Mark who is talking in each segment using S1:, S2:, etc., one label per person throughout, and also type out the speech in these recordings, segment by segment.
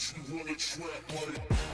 S1: bitch, you wanna trap like.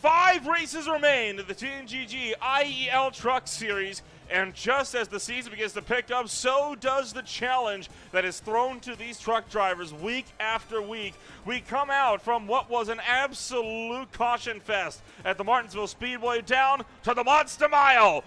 S2: Five races remain in the TNGG IEL Truck Series, And just as the season begins to pick up, so does the challenge that is thrown to these truck drivers week after week. We come out from what was an absolute caution fest at the Martinsville Speedway down to the Monster Mile,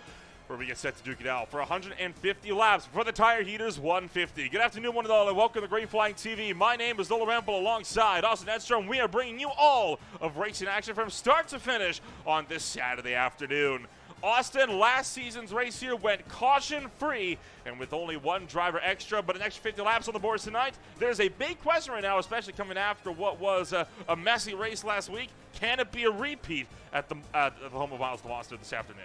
S2: where we get set to duke it out for 150 laps for the tire heaters 150. Good afternoon, one and all, and welcome to Green Flag TV. My name is Nola Rample alongside Austin Edstrom. We are bringing you all of racing action from start to finish on this Saturday afternoon. Austin, last season's race here went caution-free and with only one driver extra, but an extra 50 laps on the boards tonight. There's a big question right now, especially coming after what was a messy race last week. Can it be a repeat at the home of Miles the Monster this afternoon?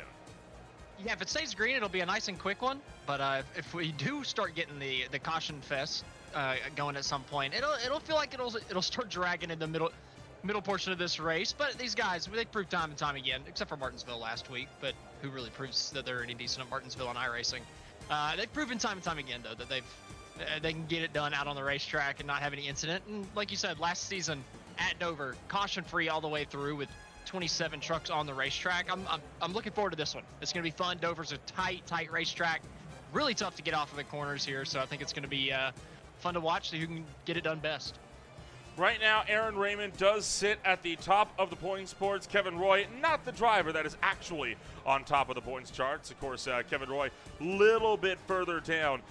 S3: Yeah, if it stays green, it'll be a nice and quick one. But if we do start getting the caution fest going at some point, it'll feel like it'll start dragging in the middle portion of this race. But these guys, they prove time and time again, except for Martinsville last week, but who really proves that they're any decent at Martinsville on iRacing. They've proven time and time again, though, that they can get it done out on the racetrack and not have any incident. And like you said, last season at Dover, caution-free all the way through with 27 trucks on the racetrack. I'm looking forward to this one. It's going to be fun. Dover's a tight racetrack. Really tough to get off of the corners here, so I think it's going to be fun to watch, see who can get it done best.
S2: Right now, Aaron Raymond does sit at the top of the points boards. Kevin Roy, not the driver that is actually on top of the points charts. Of course, Kevin Roy, little bit further down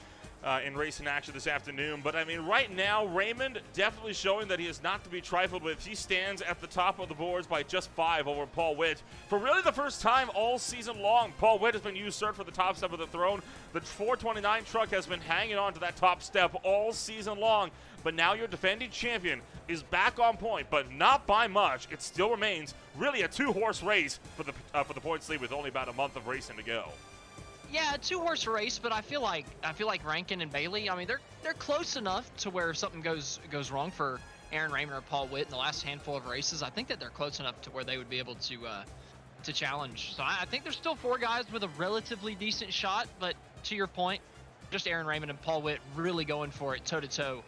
S2: in racing action this afternoon. But, I mean, right now, Raymond definitely showing that he is not to be trifled with. He stands at the top of the boards by just 5 over Paul Witt. For really the first time all season long, Paul Witt has been usurped for the top step of the throne. The 429 truck has been hanging on to that top step all season long. But now your defending champion is back on point, but not by much. It still remains really a 2-horse race for the points lead with only about a month of racing to go.
S3: Yeah, a 2-horse race, but I feel like Rankin and Bailey, I mean, they're close enough to where if something goes wrong for Aaron Raymond or Paul Witt in the last handful of races, I think that they're close enough to where they would be able to challenge. So I think there's still 4 guys with a relatively decent shot, but to your point, just Aaron Raymond and Paul Witt really going for it toe-to-toe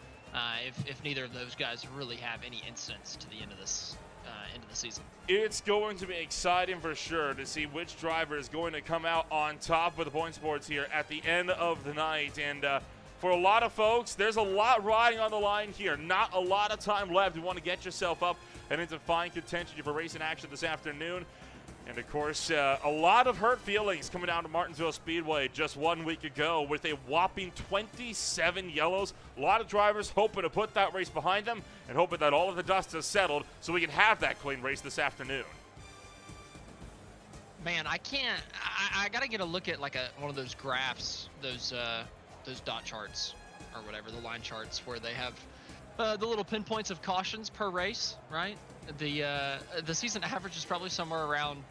S3: if neither of those guys really have any incidents to the end of this end of the season.
S2: It's going to be exciting for sure to see which driver is going to come out on top of the points boards here at the end of the night. And for a lot of folks, there's a lot riding on the line here. Not a lot of time left. You want to get yourself up and into fine contention for racing action this afternoon. And, of course, a lot of hurt feelings coming down to Martinsville Speedway just 1 week ago with a whopping 27 yellows. A lot of drivers hoping to put that race behind them and hoping that all of the dust has settled so we can have that clean race this afternoon.
S3: Man, I got to get a look at like one of those graphs, those dot charts or whatever, the line charts where they have the little pinpoints of cautions per race, right? The season average is probably somewhere around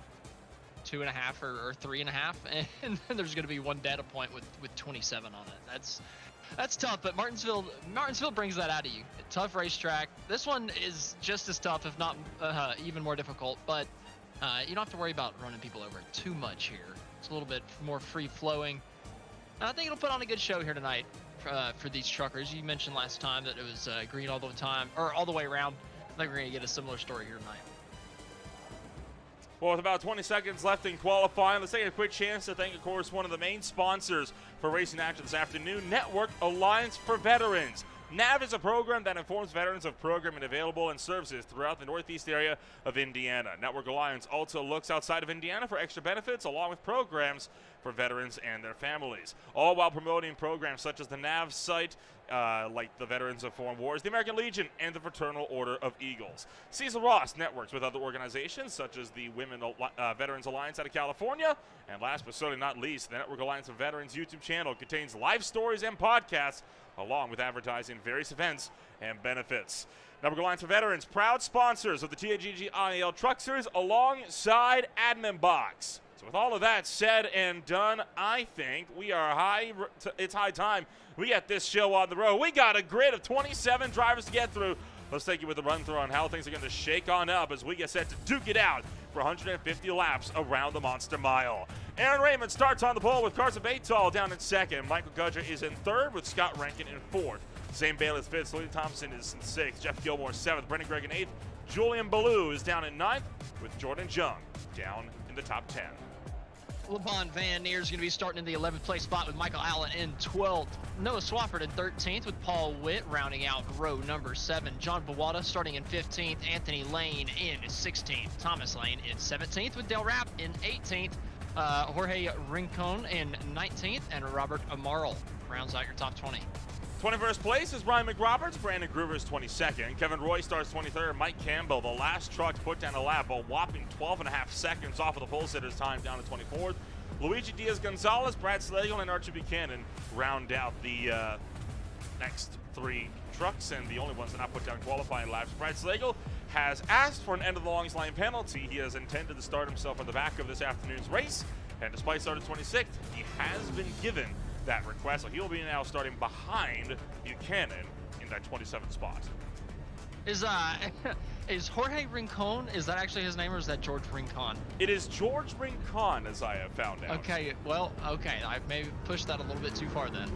S3: 2.5 or 3.5, and then there's going to be one data point with 27 on it. That's tough, but Martinsville brings that out of you. A tough racetrack. This one is just as tough, if not even more difficult, but you don't have to worry about running people over too much here. It's a little bit more free-flowing. I think it'll put on a good show here tonight for these truckers. You mentioned last time that it was green all the time, or all the way around. I think we're going to get a similar story here tonight.
S2: Well, with about 20 seconds left in qualifying, let's take a quick chance to thank, of course, one of the main sponsors for racing action this afternoon, Network Alliance for Veterans. NAV is a program that informs veterans of programming available and services throughout the northeast area of Indiana. Network Alliance also looks outside of Indiana for extra benefits along with programs for veterans and their families, all while promoting programs such as the NAV site, like the Veterans of Foreign Wars, the American Legion, and the Fraternal Order of Eagles. Cecil Ross networks with other organizations such as the Women Veterans Alliance out of California. And last but certainly not least, the Network Alliance of Veterans YouTube channel contains live stories and podcasts along with advertising various events and benefits. Network Alliance for Veterans, proud sponsors of the TNGG IEL Truck Series alongside Admin Box. So with all of that said and done, I think it's high time we get this show on the road. We got a grid of 27 drivers to get through. Let's take you with a run through on how things are going to shake on up as we get set to duke it out for 150 laps around the Monster Mile. Aaron Raymond starts on the pole with Carson Batal down in second. Michael Gudger is in third with Scott Rankin in fourth. Zane Bayless fifth. Lee Thompson is in sixth. Jeff Gilmore seventh. Brendan Gregg in eighth. Julian Ballou is down in ninth with Jordan Jung down in the top 10.
S3: LeBon Van Neer is going to be starting in the 11th place spot with Michael Allen in 12th. Noah Swafford in 13th with Paul Witt rounding out row number 7. John Bawada starting in 15th. Anthony Lane in 16th. Thomas Lane in 17th with Dale Rapp in 18th. Jorge Rincon in 19th. And Robert Amaral rounds out your top 20.
S2: 21st place is Brian McRoberts. Brandon Groover is 22nd. Kevin Roy starts 23rd. Mike Campbell, the last truck to put down a lap, a whopping 12.5 seconds off of the pole sitter's time, down to 24th. Luigi Diaz-Gonzalez, Brad Slagle, and Archie Buchanan round out the next 3 trucks, and the only ones that not put down qualifying laps. Brad Slagle has asked for an end of the longs line penalty. He has intended to start himself on the back of this afternoon's race, and despite starting 26th, he has been given that request, so he'll be now starting behind Buchanan in that 27th spot.
S3: Is Jorge Rincon, is that actually his name, or is that George Rincon?
S2: It is George Rincon, as I have found out.
S3: Okay, well, okay, I maybe pushed that a little bit too far then.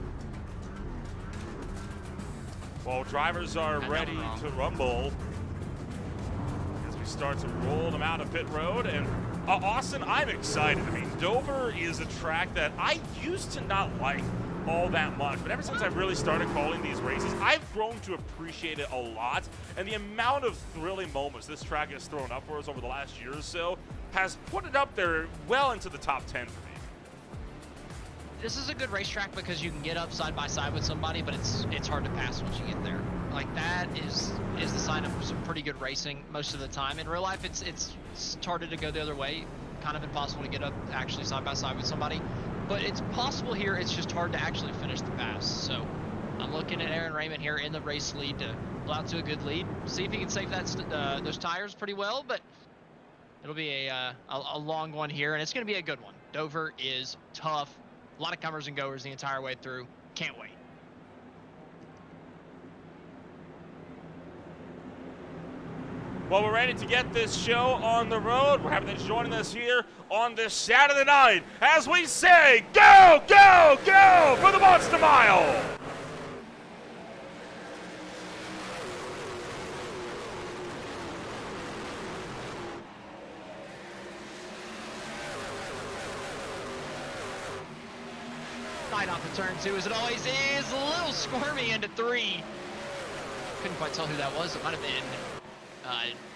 S2: Well, drivers are ready to rumble as we start to roll them out of pit road. And Austin, I'm excited. I mean, Dover is a track that I used to not like all that much, but ever since I've really started calling these races, I've grown to appreciate it a lot. And the amount of thrilling moments this track has thrown up for us over the last year or so has put it up there well into the top 10 for me.
S3: This is a good racetrack because you can get up side by side with somebody, but it's hard to pass once you get there. Like, that is the sign of some pretty good racing most of the time. In real life, it's harder to go the other way. Kind of impossible to get up actually side by side with somebody. But it's possible here, it's just hard to actually finish the pass. So I'm looking at Aaron Raymond here in the race lead to pull out to a good lead. See if he can save those tires pretty well, but it'll be a long one here, and it's going to be a good one. Dover is tough. A lot of comers and goers the entire way through. Can't wait.
S2: Well, we're ready to get this show on the road. We're happy that you're joining us here on this Saturday night as we say, go, go, go for the Monster Mile.
S3: Right off of turn 2, as it always is, a little squirmy into 3. Couldn't quite tell who that was. It might have been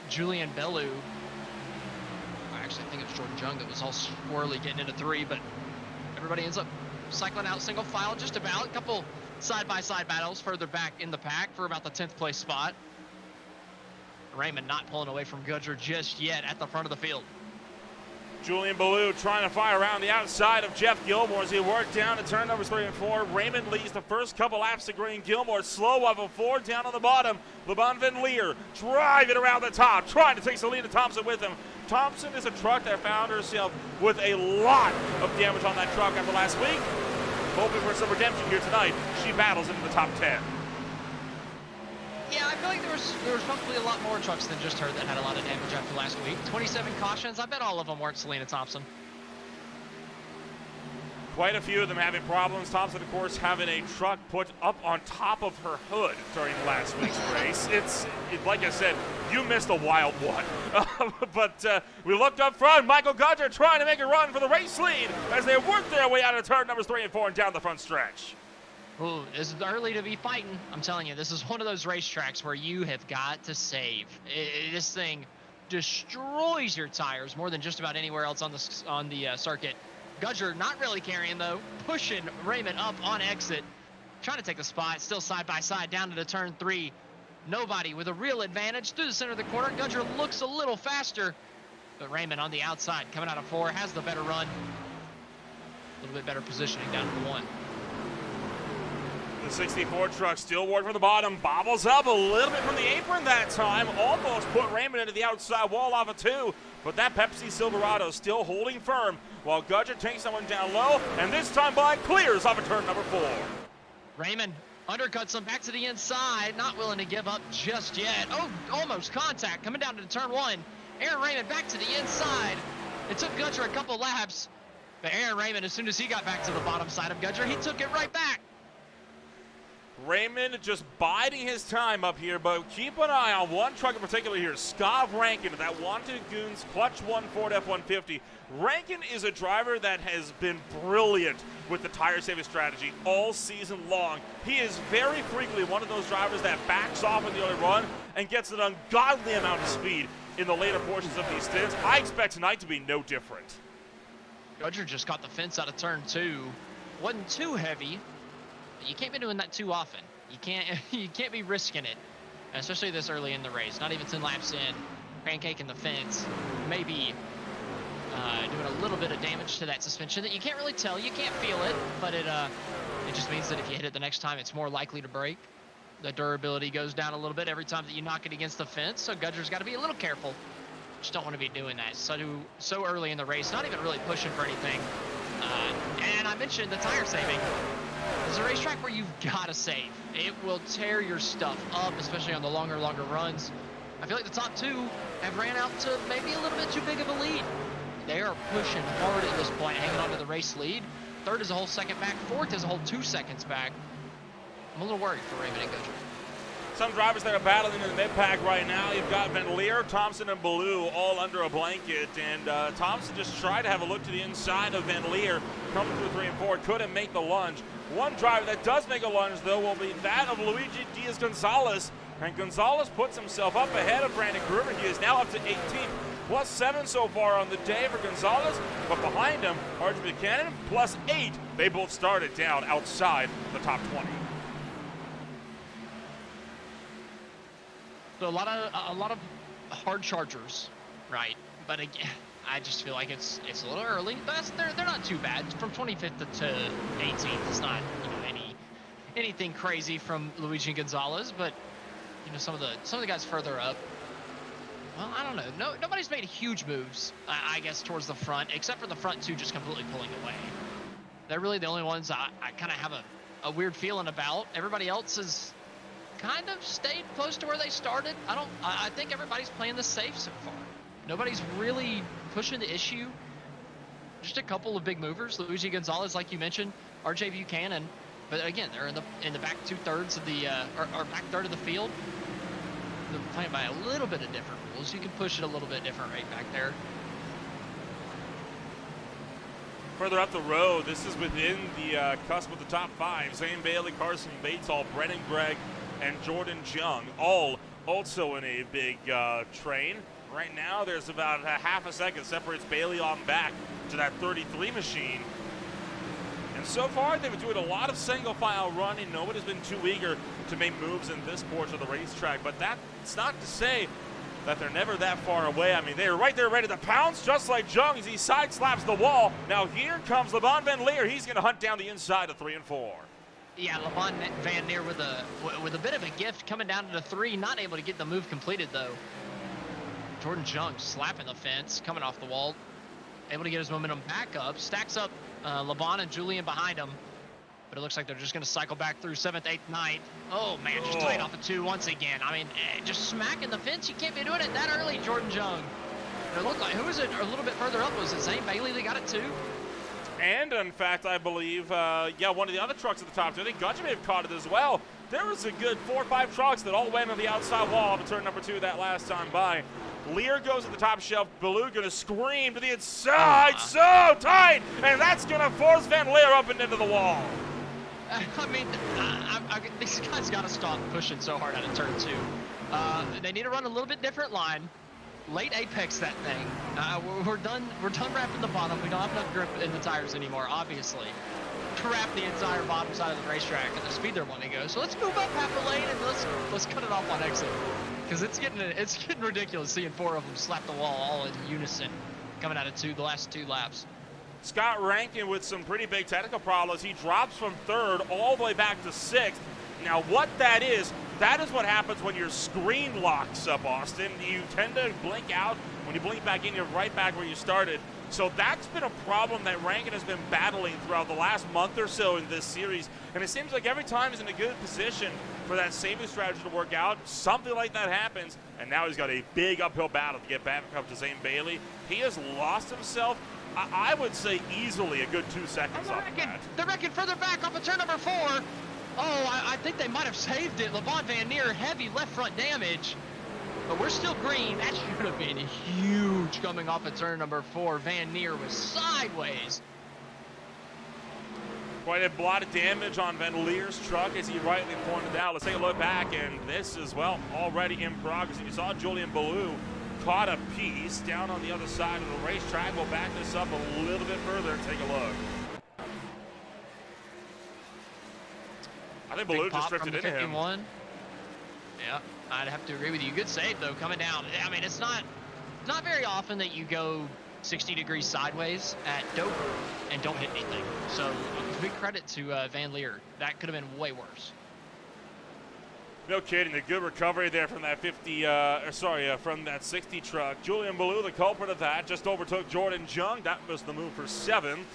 S3: Julian Bellew. I actually think it was Jordan Jung that was all swirly getting into 3, but everybody ends up cycling out single file just about. A couple side-by-side battles further back in the pack for about the 10th place spot. Raymond not pulling away from Gudger just yet at the front of the field.
S2: Julian Bellew trying to fire around the outside of Jeff Gilmore as he worked down to turn numbers 3 and 4. Raymond leads the first couple laps to green. Gilmore slow off of 4 down on the bottom. LeBon Van Leer driving around the top, trying to take Selena Thompson with him. Thompson is a truck that found herself with a lot of damage on that truck after last week. Hoping for some redemption here tonight. She battles into the top 10.
S3: Yeah, I feel like there was probably a lot more trucks than just her that had a lot of damage after last week. 27 cautions. I bet all of them weren't Selena Thompson.
S2: Quite a few of them having problems. Thompson, of course, having a truck put up on top of her hood during last week's race. It's like I said, you missed a wild one. But we looked up front. Michael Gudger trying to make a run for the race lead as they work their way out of turn numbers 3 and 4 and down the front stretch.
S3: Ooh, this is early to be fighting. I'm telling you, this is one of those racetracks where you have got to save. This thing destroys your tires more than just about anywhere else on the circuit. Gudger not really carrying though, pushing Raymond up on exit, trying to take the spot, still side by side down to the turn 3. Nobody with a real advantage through the center of the corner. Gudger looks a little faster, but Raymond on the outside coming out of 4 has the better run. A little bit better positioning down to the 1.
S2: The 64 truck still working from the bottom, bobbles up a little bit from the apron that time, almost put Raymond into the outside wall off of 2, but that Pepsi Silverado still holding firm while Gudger takes someone down low, and this time by clears off of turn number 4.
S3: Raymond undercuts him back to the inside, not willing to give up just yet. Oh, almost contact coming down to turn 1. Aaron Raymond back to the inside. It took Gudger a couple laps, but Aaron Raymond, as soon as he got back to the bottom side of Gudger, he took it right back.
S2: Raymond just biding his time up here, but keep an eye on one truck in particular here, Skav Rankin, that Wanted Goons Clutch 1 Ford F-150. Rankin is a driver that has been brilliant with the tire saving strategy all season long. He is very frequently one of those drivers that backs off in the early run and gets an ungodly amount of speed in the later portions of these stints. I expect tonight to be no different.
S3: Gudger just got the fence out of turn 2. Wasn't too heavy. You can't be doing that too often. You can't be risking it, especially this early in the race. Not even 10 laps in, pancaking the fence, maybe doing a little bit of damage to that suspension that you can't really tell. You can't feel it, but it just means that if you hit it the next time, it's more likely to break. The durability goes down a little bit every time that you knock it against the fence. So Gudger's got to be a little careful. Just don't want to be doing that so early in the race. Not even really pushing for anything. And I mentioned the tire saving. It's a racetrack where you've got to save. It will tear your stuff up, especially on the longer runs. I feel like the top 2 have ran out to maybe a little bit too big of a lead. They are pushing hard at this point, hanging on to the race lead. Third is a whole second back. Fourth is a whole 2 seconds back. I'm a little worried for Raymond and Gudger.
S2: Some drivers that are battling in the mid-pack right now. You've got Van Leer, Thompson, and Ballou all under a blanket. And Thompson just tried to have a look to the inside of Van Leer, coming through 3 and 4. Couldn't make the lunge. One driver that does make a lunge, though, will be that of Luigi Diaz-Gonzalez. And Gonzalez puts himself up ahead of Brandon Gruber. He is now up to 18, plus 7 so far on the day for Gonzalez. But behind him, Archie Buchanan, plus 8. They both started down outside the top 20.
S3: So a lot of hard chargers, right? But again, I just feel like it's a little early. But they're not too bad. From 25th to 18th, it's not anything crazy from Luigi Gonzalez. But some of the guys further up. Well, I don't know. Nobody's made huge moves, I guess, towards the front, except for the front 2 just completely pulling away. They're really the only ones I kind of have a weird feeling about. Everybody else is kind of stayed close to where they started. I think everybody's playing this safe so far. Nobody's really pushing the issue. Just a couple of big movers. Luigi Gonzalez, like you mentioned, RJ Buchanan. But again, they're in the back 2/3 of the or back third of the field. They're playing by a little bit of different rules. You can push it a little bit different right back there.
S2: Further up the road, this is within the cusp of the top 5. Zane Bailey, Carson Bates, all Brennan Gregg, and Jordan Jung, all also in a big train. Right now, there's about a half a second separates Bailey on back to that 33 machine. And so far, they've been doing a lot of single file running. Nobody's been too eager to make moves in this portion of the racetrack, but that's not to say that they're never that far away. I mean, they're right there ready to pounce, just like Jung as he side slaps the wall. Now here comes LeBon Van Leer. He's going to hunt down the inside of 3 and 4.
S3: Yeah, LeBon Van Leer with a bit of a gift coming down to the 3, not able to get the move completed though. Jordan Jung slapping the fence, coming off the wall, able to get his momentum back up, stacks up LeBon and Julian behind him, but it looks like they're just going to cycle back through 7th, 8th, 9th. Oh man, just tied off a 2 once again. I mean, just smacking the fence. You can't be doing it that early, Jordan Jung. It looked like, who was it a little bit further up? Was it Zane Bailey that got it too?
S2: And in fact, I believe, one of the other trucks at the top 2, I think Gudger may have caught it as well. There was a good 4 or 5 trucks that all went on the outside wall of turn number 2 that last time by. Lear goes at the top shelf. Ballou gonna scream to the inside, so tight, and that's gonna force Van Leer up and into the wall.
S3: I mean, these guys gotta stop pushing so hard out of turn 2. They need to run a little bit different line. Late apex that thing. We're done wrapping the bottom. We don't have enough grip in the tires anymore, obviously, to wrap the entire bottom side of the racetrack at the speed they're wanting to go. So let's move up half a lane and let's cut it off on exit, because it's getting ridiculous seeing 4 of them slap the wall all in unison coming out of the last 2 laps.
S2: Scott Rankin with some pretty big technical problems. He drops from 3rd all the way back to 6th. Now what that is what happens when your screen locks up, Austin. You tend to blink out. When you blink back in, you're right back where you started. So that's been a problem that Rankin has been battling throughout the last month or so in this series. And it seems like every time he's in a good position for that saving strategy to work out, something like that happens. And now he's got a big uphill battle to get back up to Zane Bailey. He has lost himself, I would say, easily a good 2 seconds off that.
S3: They're wrecking further back off of turn number 4. Oh, I think they might have saved it. Levon Van Neer, heavy left front damage. But we're still green. That should have been huge coming off of turn number 4. Van Neer was sideways.
S2: Quite a lot of damage on Van Leer's truck, as he rightly pointed out. Let's take a look back, and this is, well, already in progress. And you saw Julian Ballou caught a piece down on the other side of the racetrack. We'll back this up a little bit further and take a look. I think Ballou just drifted into him.
S3: Yeah, I'd have to agree with you. Good save, though, coming down. I mean, it's not very often that you go 60 degrees sideways at Dover and don't hit anything. So big credit to Van Leer. That could have been way worse.
S2: No kidding. A good recovery there from that from that 60 truck. Julian Ballou, the culprit of that, just overtook Jordan Jung. That was the move for 7th.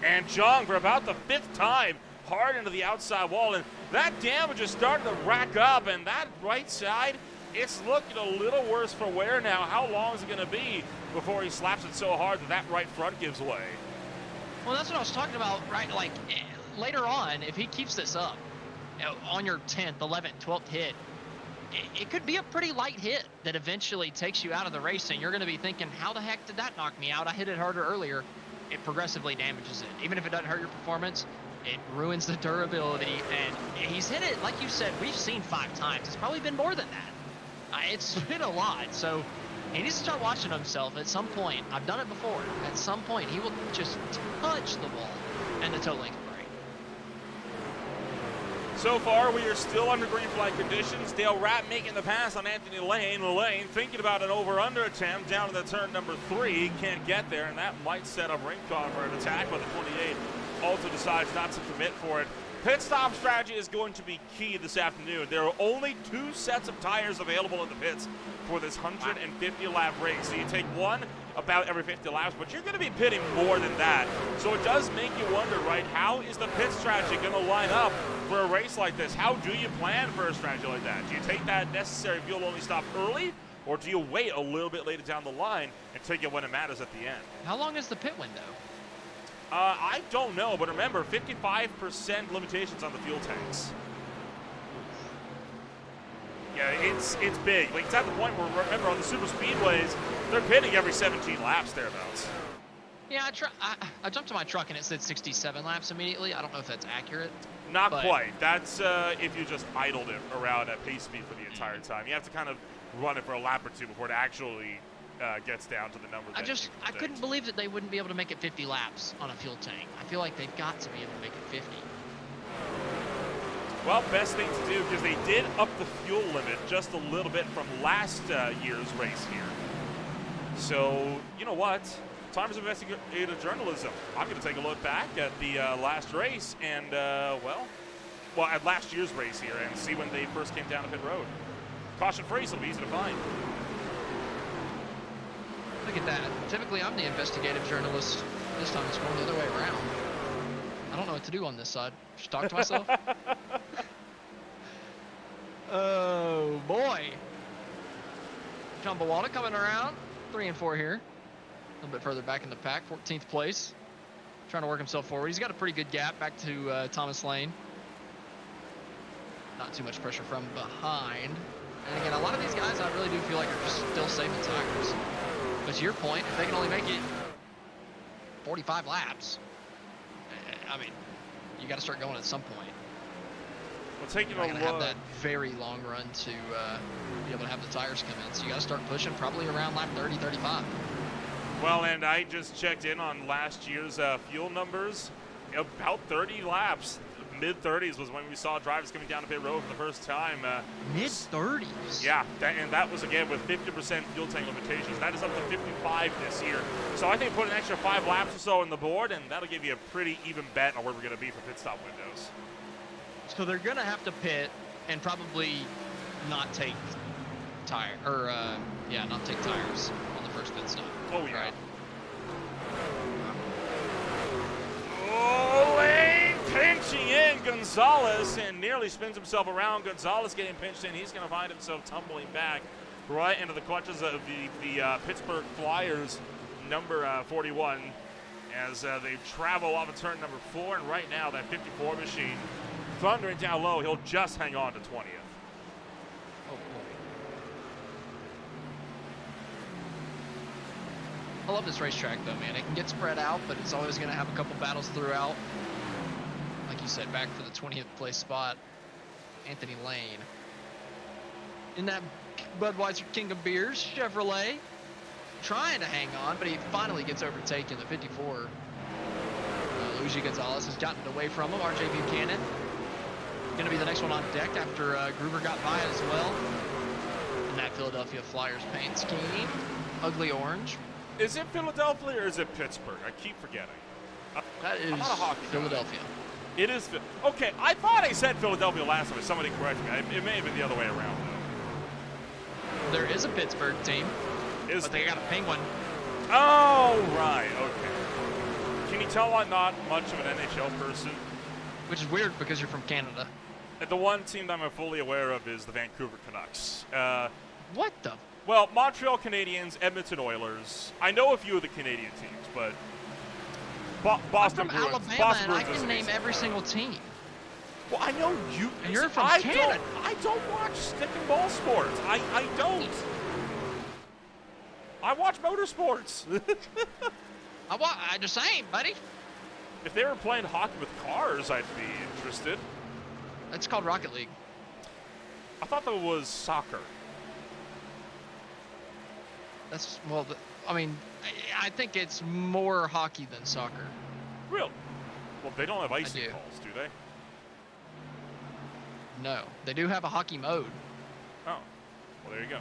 S2: And Jung, for about the 5th time, hard into the outside wall. And that damage is starting to rack up. And that right side, it's looking a little worse for wear now. How long is it going to be before he slaps it so hard that that right front gives way?
S3: Well, that's what I was talking about, right? Like, later on, if he keeps this up, on your 10th, 11th, 12th hit, it could be a pretty light hit that eventually takes you out of the race, and you're going to be thinking, how the heck did that knock me out? I hit it harder earlier. It progressively damages it. Even if it doesn't hurt your performance, it ruins the durability, and he's hit it, like you said, we've seen 5 times. It's probably been more than that. It's been a lot, so he needs to start watching himself at some point. I've done it before. At some point, he will just touch the wall and the toe length break.
S2: So far, we are still under green flag conditions. Dale Rapp making the pass on Anthony Lane. Lane thinking about an over-under attempt down to the turn number 3. Can't get there, and that might set up Rincon for an attack, but the 28 also decides not to commit for it. Pit stop strategy is going to be key this afternoon. There are only 2 sets of tires available in the pits for this 150-lap race. So you take one about every 50 laps, but you're going to be pitting more than that. So it does make you wonder, right, how is the pit strategy going to line up for a race like this? How do you plan for a strategy like that? Do you take that necessary fuel-only stop early, or do you wait a little bit later down the line and take it when it matters at the end?
S3: How long is the pit window?
S2: I don't know, but remember, 55% limitations on the fuel tanks. Yeah, it's big. Like, it's at the point where, remember, on the super speedways, they're pitting every 17 laps thereabouts.
S3: Yeah, I jumped to my truck and it said 67 laps immediately. I don't know if that's accurate.
S2: Not quite. That's if you just idled it around at pace speed for the entire time. You have to kind of run it for a lap or 2 before it actually gets down to the number.
S3: I couldn't believe that they wouldn't be able to make it 50 laps on a fuel tank. I feel like they've got to be able to make it 50.
S2: Well, best thing to do, because they did up the fuel limit just a little bit from last year's race here. So, you know what? Time for investigative journalism. I'm going to take a look back at the last race and, well, at last year's race here and see when they first came down the pit road. Caution free, so it'll be easy to find.
S3: Look at that. Typically, I'm the investigative journalist. This time it's going the other way around. I don't know what to do on this side. Just talk to myself. Oh, boy. John Bawalda coming around. 3 and 4 here. A little bit further back in the pack. 14th place. Trying to work himself forward. He's got a pretty good gap back to Thomas Lane. Not too much pressure from behind. And again, a lot of these guys I really do feel like are still saving tires. But to your point, if they can only make it 45 laps, I mean, you got to start going at some point.
S2: Well, taking
S3: You're not going to have that very long run to be able to have the tires come in. So you got to start pushing probably around lap 30, 35.
S2: Well, and I just checked in on last year's fuel numbers. About 30 laps. Mid-30s was when we saw drivers coming down the pit road for the first time.
S3: Mid-30s?
S2: Yeah, and that was, again, with 50% fuel tank limitations. That is up to 55 this year. So I think put an extra 5 laps or so on the board, and that'll give you a pretty even bet on where we're going to be for pit stop windows.
S3: So they're going to have to pit and probably not take not take tires on the first pit stop.
S2: Oh, yeah.
S3: Right?
S2: Oh, Lane pinching in Gonzalez and nearly spins himself around. Gonzalez getting pinched in. He's going to find himself tumbling back right into the clutches of the Pittsburgh Flyers, number 41, as they travel off of turn number 4. And right now, that 54 machine thundering down low, he'll just hang on to 20th.
S3: Oh, boy. I love this racetrack, though, man. It can get spread out, but it's always going to have a couple battles throughout. Like you said, back for the 20th place spot, Anthony Lane. In that Budweiser King of Beers, Chevrolet, trying to hang on, but he finally gets overtaken. The 54, Luigi Gonzalez has gotten away from him. RJ Buchanan going to be the next one on deck after Gruber got by as well. In that Philadelphia Flyers paint scheme, ugly orange.
S2: Is it Philadelphia or is it Pittsburgh? I keep forgetting.
S3: That is
S2: I'm not a hockey guy.
S3: Philadelphia.
S2: It is. Okay, I thought I said Philadelphia last time. Somebody correct me. It may have been the other way around, though.
S3: There is a Pittsburgh team,
S2: Is
S3: but they got a penguin.
S2: Oh, right. Okay. Can you tell I'm not much of an NHL person?
S3: Which is weird because you're from Canada.
S2: The one team that I'm fully aware of is the Vancouver Canucks.
S3: What the?
S2: Well, Montreal Canadiens, Edmonton Oilers. I know a few of the Canadian teams, but Boston
S3: I'm from
S2: Bruins.
S3: Alabama,
S2: Boston
S3: and I
S2: Bruins
S3: can name every single team.
S2: Well, I know you.
S3: And you're from
S2: I
S3: Canada.
S2: I don't watch stick and ball sports. I don't. I watch motorsports.
S3: I just saying, buddy.
S2: If they were playing hockey with cars, I'd be interested.
S3: It's called Rocket League.
S2: I thought that was soccer.
S3: That's, well, I mean, I think it's more hockey than soccer.
S2: Really? Well, they don't have icing
S3: do.
S2: balls, do they?
S3: No, they do have a hockey mode.
S2: Oh, well, there you go.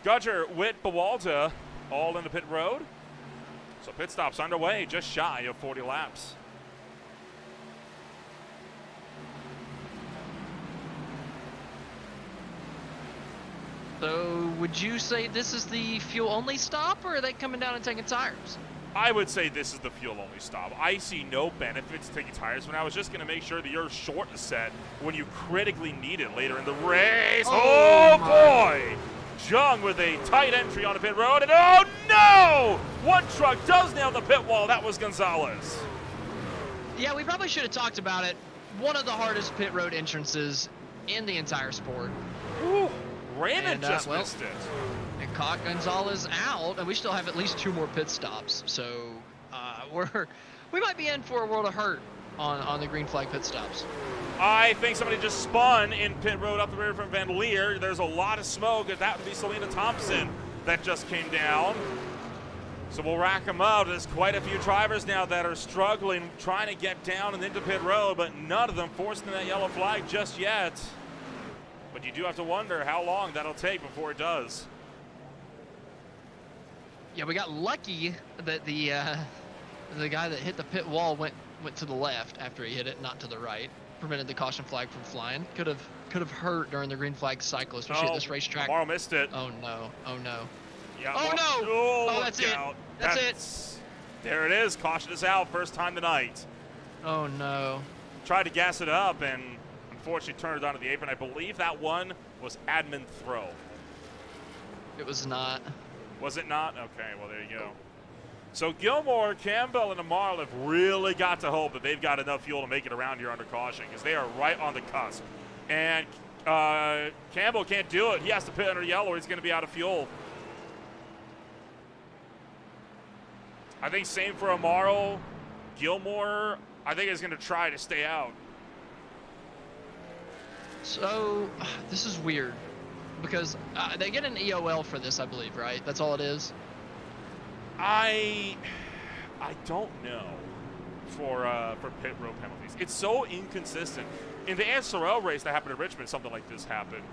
S2: Gudger, Witt, Bawalda, all in the pit road. So pit stop's underway, just shy of 40 laps.
S3: So, would you say this is the fuel-only stop, or are they coming down and taking tires?
S2: I would say this is the fuel-only stop. I see no benefits to taking tires when I was just going to make sure that you're short a set when you critically need it later in the race. Oh boy! Jung with a tight entry on the pit road, and oh no! One truck does nail the pit wall. That was Gonzalez.
S3: Yeah, we probably should have talked about it. One of the hardest pit road entrances in the entire sport.
S2: Ooh, Raymond
S3: And,
S2: just
S3: well,
S2: missed it.
S3: It caught Gonzalez out, and we still have at least 2 more pit stops. So we might be in for a world of hurt on the green flag pit stops.
S2: I think somebody just spun in pit road up the rear from Van Leer. There's a lot of smoke, and that would be Selena Thompson that just came down. So we'll rack them up. There's quite a few drivers now that are struggling, trying to get down and into pit road, but none of them forcing that yellow flag just yet. But you do have to wonder how long that'll take before it does.
S3: Yeah, we got lucky that the guy that hit the pit wall went to the left after he hit it, not to the right. Prevented the caution flag from flying. Could have hurt during the green flag cycle, especially at this racetrack.
S2: Morrow missed it.
S3: Oh no! Oh no!
S2: Yeah,
S3: Oh no! Oh, that's it.
S2: out.
S3: That's it.
S2: There it is. Caution is out. First time tonight.
S3: Oh no!
S2: Tried to gas it up and unfortunately turned it onto the apron. I believe that one was admin throw.
S3: It was not.
S2: Was it not? Okay, well, there you go. So Gilmore, Campbell, and Amar have really got to hope that they've got enough fuel to make it around here under caution because they are right on the cusp. And Campbell can't do it. He has to pit under yellow or he's going to be out of fuel. I think same for Amaro. Gilmore, I think, is going to try to stay out.
S3: So this is weird because they get an EOL for this, I believe, right? That's all it is.
S2: I don't know for pit road penalties. It's so inconsistent. In the SRL race that happened in Richmond, something like this happened,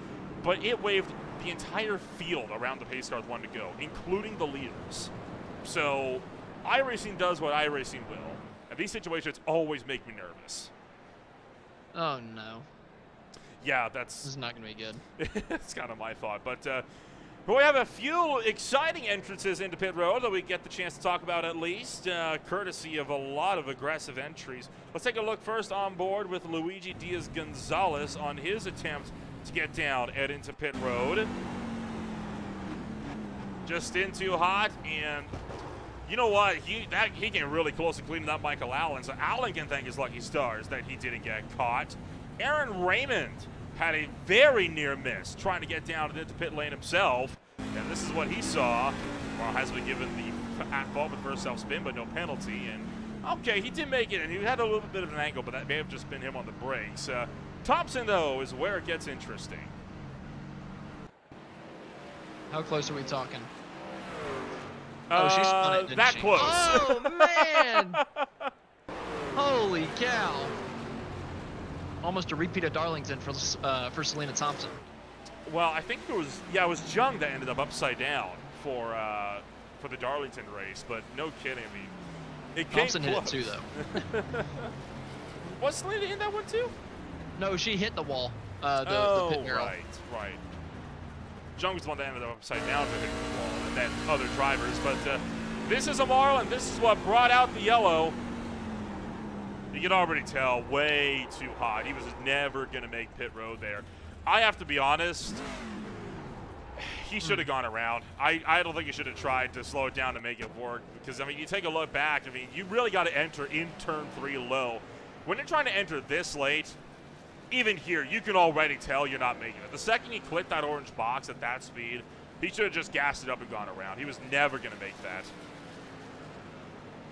S2: but it waived the entire field around the pace cars wanted to go, including the leaders. So iRacing does what iRacing will, and these situations always make me nervous.
S3: Oh no!
S2: Yeah,
S3: This is not going to be good.
S2: that's kind of my thought, but we have a few exciting entrances into pit road that we get the chance to talk about at least, courtesy of a lot of aggressive entries. Let's take a look first on board with Luigi Diaz-Gonzalez on his attempt to get down and into pit road. Just in too hot, and you know what? He came really close to cleaning up Michael Allen, so Allen can thank his lucky stars that he didn't get caught. Aaron Raymond had a very near miss trying to get down into pit lane himself. And this is what he saw. Well, has been given the at-fault with first self-spin, but no penalty. And okay, he did make it, and he had a little bit of an angle, but that may have just been him on the brakes. Thompson, though, is where it gets interesting.
S3: How close are we talking?
S2: She spun it, didn't she? Close.
S3: Oh, man! Holy cow. Almost a repeat of Darlington for Selena Thompson.
S2: Well, I think it was Jung that ended up upside down for the Darlington race, but no kidding. I mean, it came
S3: Thompson
S2: close.
S3: hit it too, though.
S2: Was Selena in that one too?
S3: No, she hit the wall. The pit barrel.
S2: Right. Jung was the one that ended up upside down to hit the wall, and then other drivers. But this is a Marlin. This is what brought out the yellow. You can already tell, way too hot. He was never going to make pit road there. I have to be honest, he should have gone around. I don't think he should have tried to slow it down to make it work. Because, I mean, you take a look back, I mean, you really got to enter in turn 3 low. When you're trying to enter this late, even here, you can already tell you're not making it. The second he clicked that orange box at that speed, he should have just gassed it up and gone around. He was never going to make that.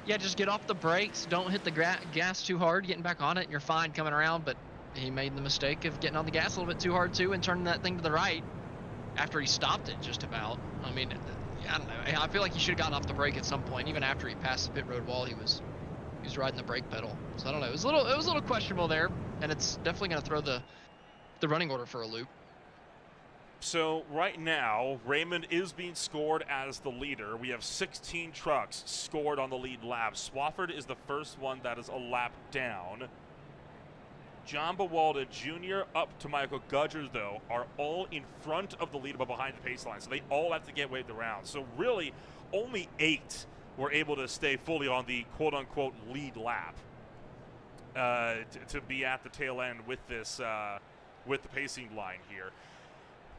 S3: Yeah, just get off the brakes. Don't hit the gas too hard. Getting back on it, and you're fine coming around. But he made the mistake of getting on the gas a little bit too hard, too, and turning that thing to the right after he stopped it just about. I mean, I don't know. I feel like he should have gotten off the brake at some point. Even after he passed the pit road wall, he was riding the brake pedal. So I don't know. It was a little questionable there, and it's definitely going to throw the running order for a loop.
S2: So right now, Raymond is being scored as the leader. We have 16 trucks scored on the lead lap. Swafford is the first one that is a lap down. John Bawalda Jr. up to Michael Gudger, though, are all in front of the leader but behind the pace line. So they all have to get waved around. So really, only 8 were able to stay fully on the quote-unquote lead lap to be at the tail end with this with the pacing line here.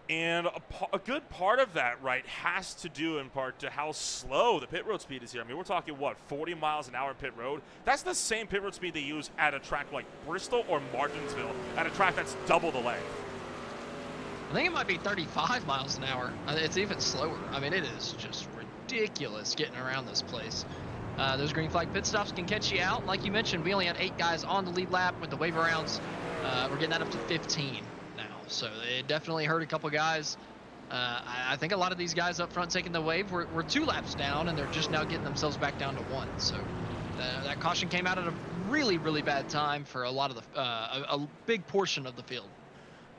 S2: And a good part of that, right, has to do in part to how slow the pit road speed is here. I mean, we're talking, what, 40 miles an hour pit road? That's the same pit road speed they use at a track like Bristol or Martinsville, at a track that's double the length.
S3: I think it might be 35 miles an hour. It's even slower. I mean, it is just ridiculous getting around this place. Those green flag pit stops can catch you out. Like you mentioned, we only had 8 guys on the lead lap with the wave arounds. We're getting that up to 15. So it definitely hurt a couple guys. I think a lot of these guys up front taking the wave were 2 laps down, and they're just now getting themselves back down to 1. So that caution came out at a really, really bad time for a lot of the a big portion of the field.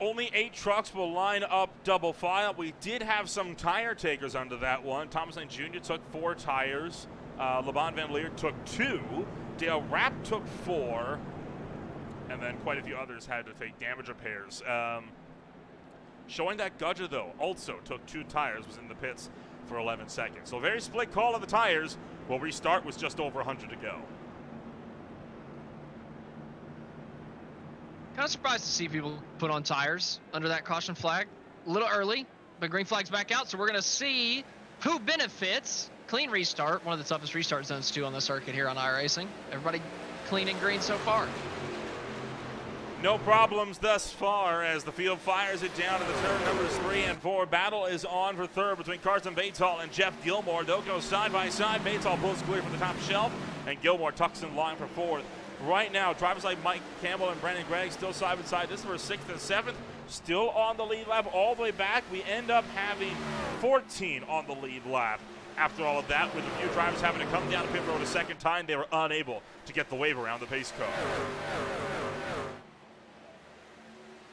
S2: Only 8 trucks will line up double file. We did have some tire takers under that one. Thomas Lane Jr. took 4 tires. LeBon Van Leer took 2. Dale Rapp took 4. And then quite a few others had to take damage repairs. Showing that Gudger, though, also took 2 tires, was in the pits for 11 seconds. So a very split call of the tires. We'll restart with just over 100 to go.
S3: Kind of surprised to see people put on tires under that caution flag. A little early, but green flag's back out, so we're going to see who benefits. Clean restart, one of the toughest restart zones, too, on the circuit here on iRacing. Everybody clean and green so far.
S2: No problems thus far as the field fires it down to the turn numbers 3 and 4. Battle is on for third between Carson Batall and Jeff Gilmore. They'll go side by side. Batall pulls clear for the top shelf, and Gilmore tucks in line for 4th. Right now, drivers like Mike Campbell and Brandon Gregg still side by side. This is for 6th and 7th. Still on the lead lap all the way back. We end up having 14 on the lead lap. After all of that, with a few drivers having to come down to pit road a second time, they were unable to get the wave around the pace car.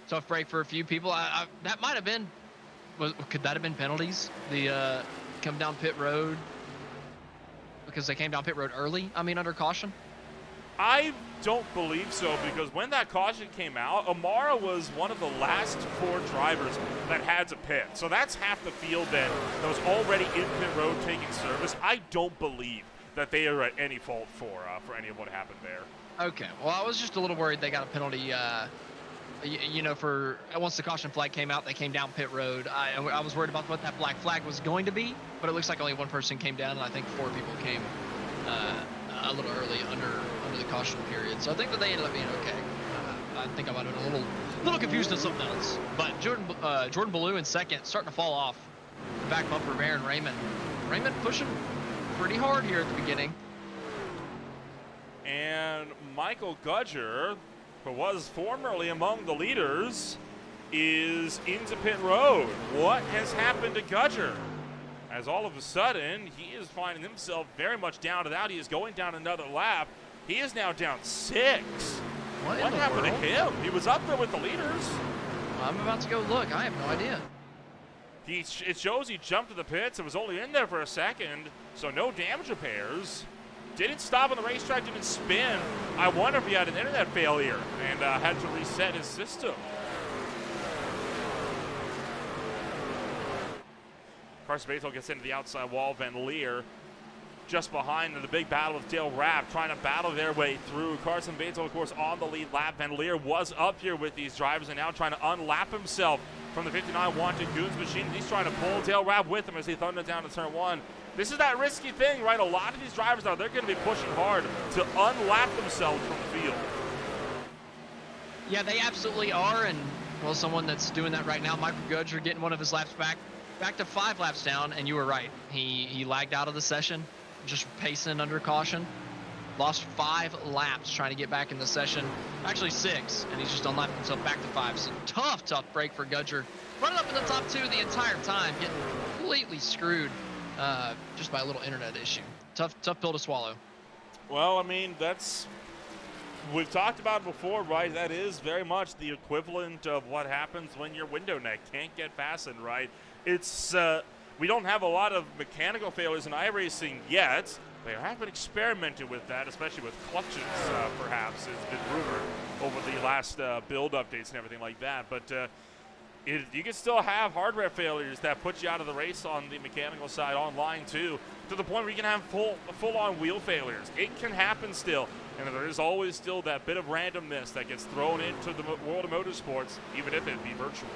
S3: Tough break for a few people. That might have been, could that have been penalties? The come down pit road because they came down pit road early. I mean, under caution.
S2: I don't believe so, because when that caution came out, Amara was one of the last 4 drivers that had to pit. So that's half the field then that was already in pit road taking service. I don't believe that they are at any fault for any of what happened there.
S3: Okay. Well, I was just a little worried they got a penalty. You know, for once the caution flag came out, they came down pit road. I was worried about what that black flag was going to be, but it looks like only 1 person came down, and I think 4 people came a little early under the caution period. So I think that they ended up being okay. think I might have been a little confused on something else. But Jordan Ballou in second, starting to fall off. The back bumper of Aaron Raymond. Raymond pushing pretty hard here at the beginning.
S2: And Michael Gudger, who was formerly among the leaders, is into pit road. What has happened to Gudger? As all of a sudden, he is finding himself very much down to that. He is going down another lap. He is now down 6. What happened to him? He was up there with the leaders.
S3: I'm about to go look. I have no idea.
S2: It shows he jumped to the pits. It was only in there for a second, so no damage repairs. Didn't stop on the racetrack, didn't spin. I wonder if he had an internet failure and had to reset his system. Carson Batesville gets into the outside wall. Van Leer just behind in the big battle with Dale Rapp, trying to battle their way through. Carson Batesville, of course, on the lead lap. Van Leer was up here with these drivers and now trying to unlap himself from the 59 Wanted Goons machine. He's trying to pull Dale Rapp with him as he thunders down to turn 1. This is that risky thing, right? A lot of these drivers now, they're going to be pushing hard to unlap themselves from the field.
S3: Yeah, they absolutely are, and, well, someone that's doing that right now, Michael Gudger, getting one of his laps back to 5 laps down, and you were right. He lagged out of the session, just pacing under caution. Lost 5 laps trying to get back in the session. Actually 6, and he's just unlapping himself back to 5. So tough break for Gudger. Running up in the top 2 the entire time, getting completely screwed just by a little internet issue. Tough pill to swallow.
S2: Well, I mean, we've talked about it before, right? That is very much the equivalent of what happens when your window neck can't get fastened, right? It's we don't have a lot of mechanical failures in iRacing yet. They have been experimenting with that, especially with clutches, perhaps, has been rumored over the last build updates and everything like that. But you can still have hardware failures that put you out of the race on the mechanical side online too, to the point where you can have full-on wheel failures. It can happen still, and there is always still that bit of randomness that gets thrown into the world of motorsports, even if it be virtual.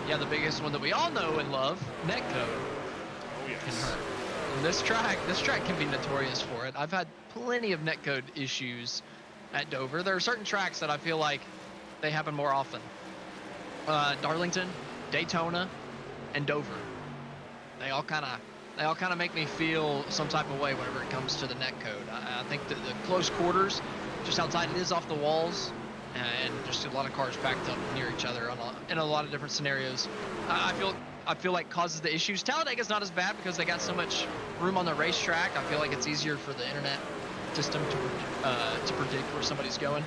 S3: Yeah, the biggest one that we all know and love, netcode.
S2: Oh yes.
S3: Can hurt. And this track can be notorious for it. I've had plenty of netcode issues at Dover. There are certain tracks that I feel like they happen more often. Darlington, Daytona, and Dover. They all kind of make me feel some type of way whenever it comes to the netcode. I think that the close quarters, just how tight it is off the walls, and just a lot of cars backed up near each other in a lot of different scenarios. I feel like causes the issues. Talladega's not as bad because they got so much room on the racetrack. I feel like it's easier for the internet system to predict where somebody's going.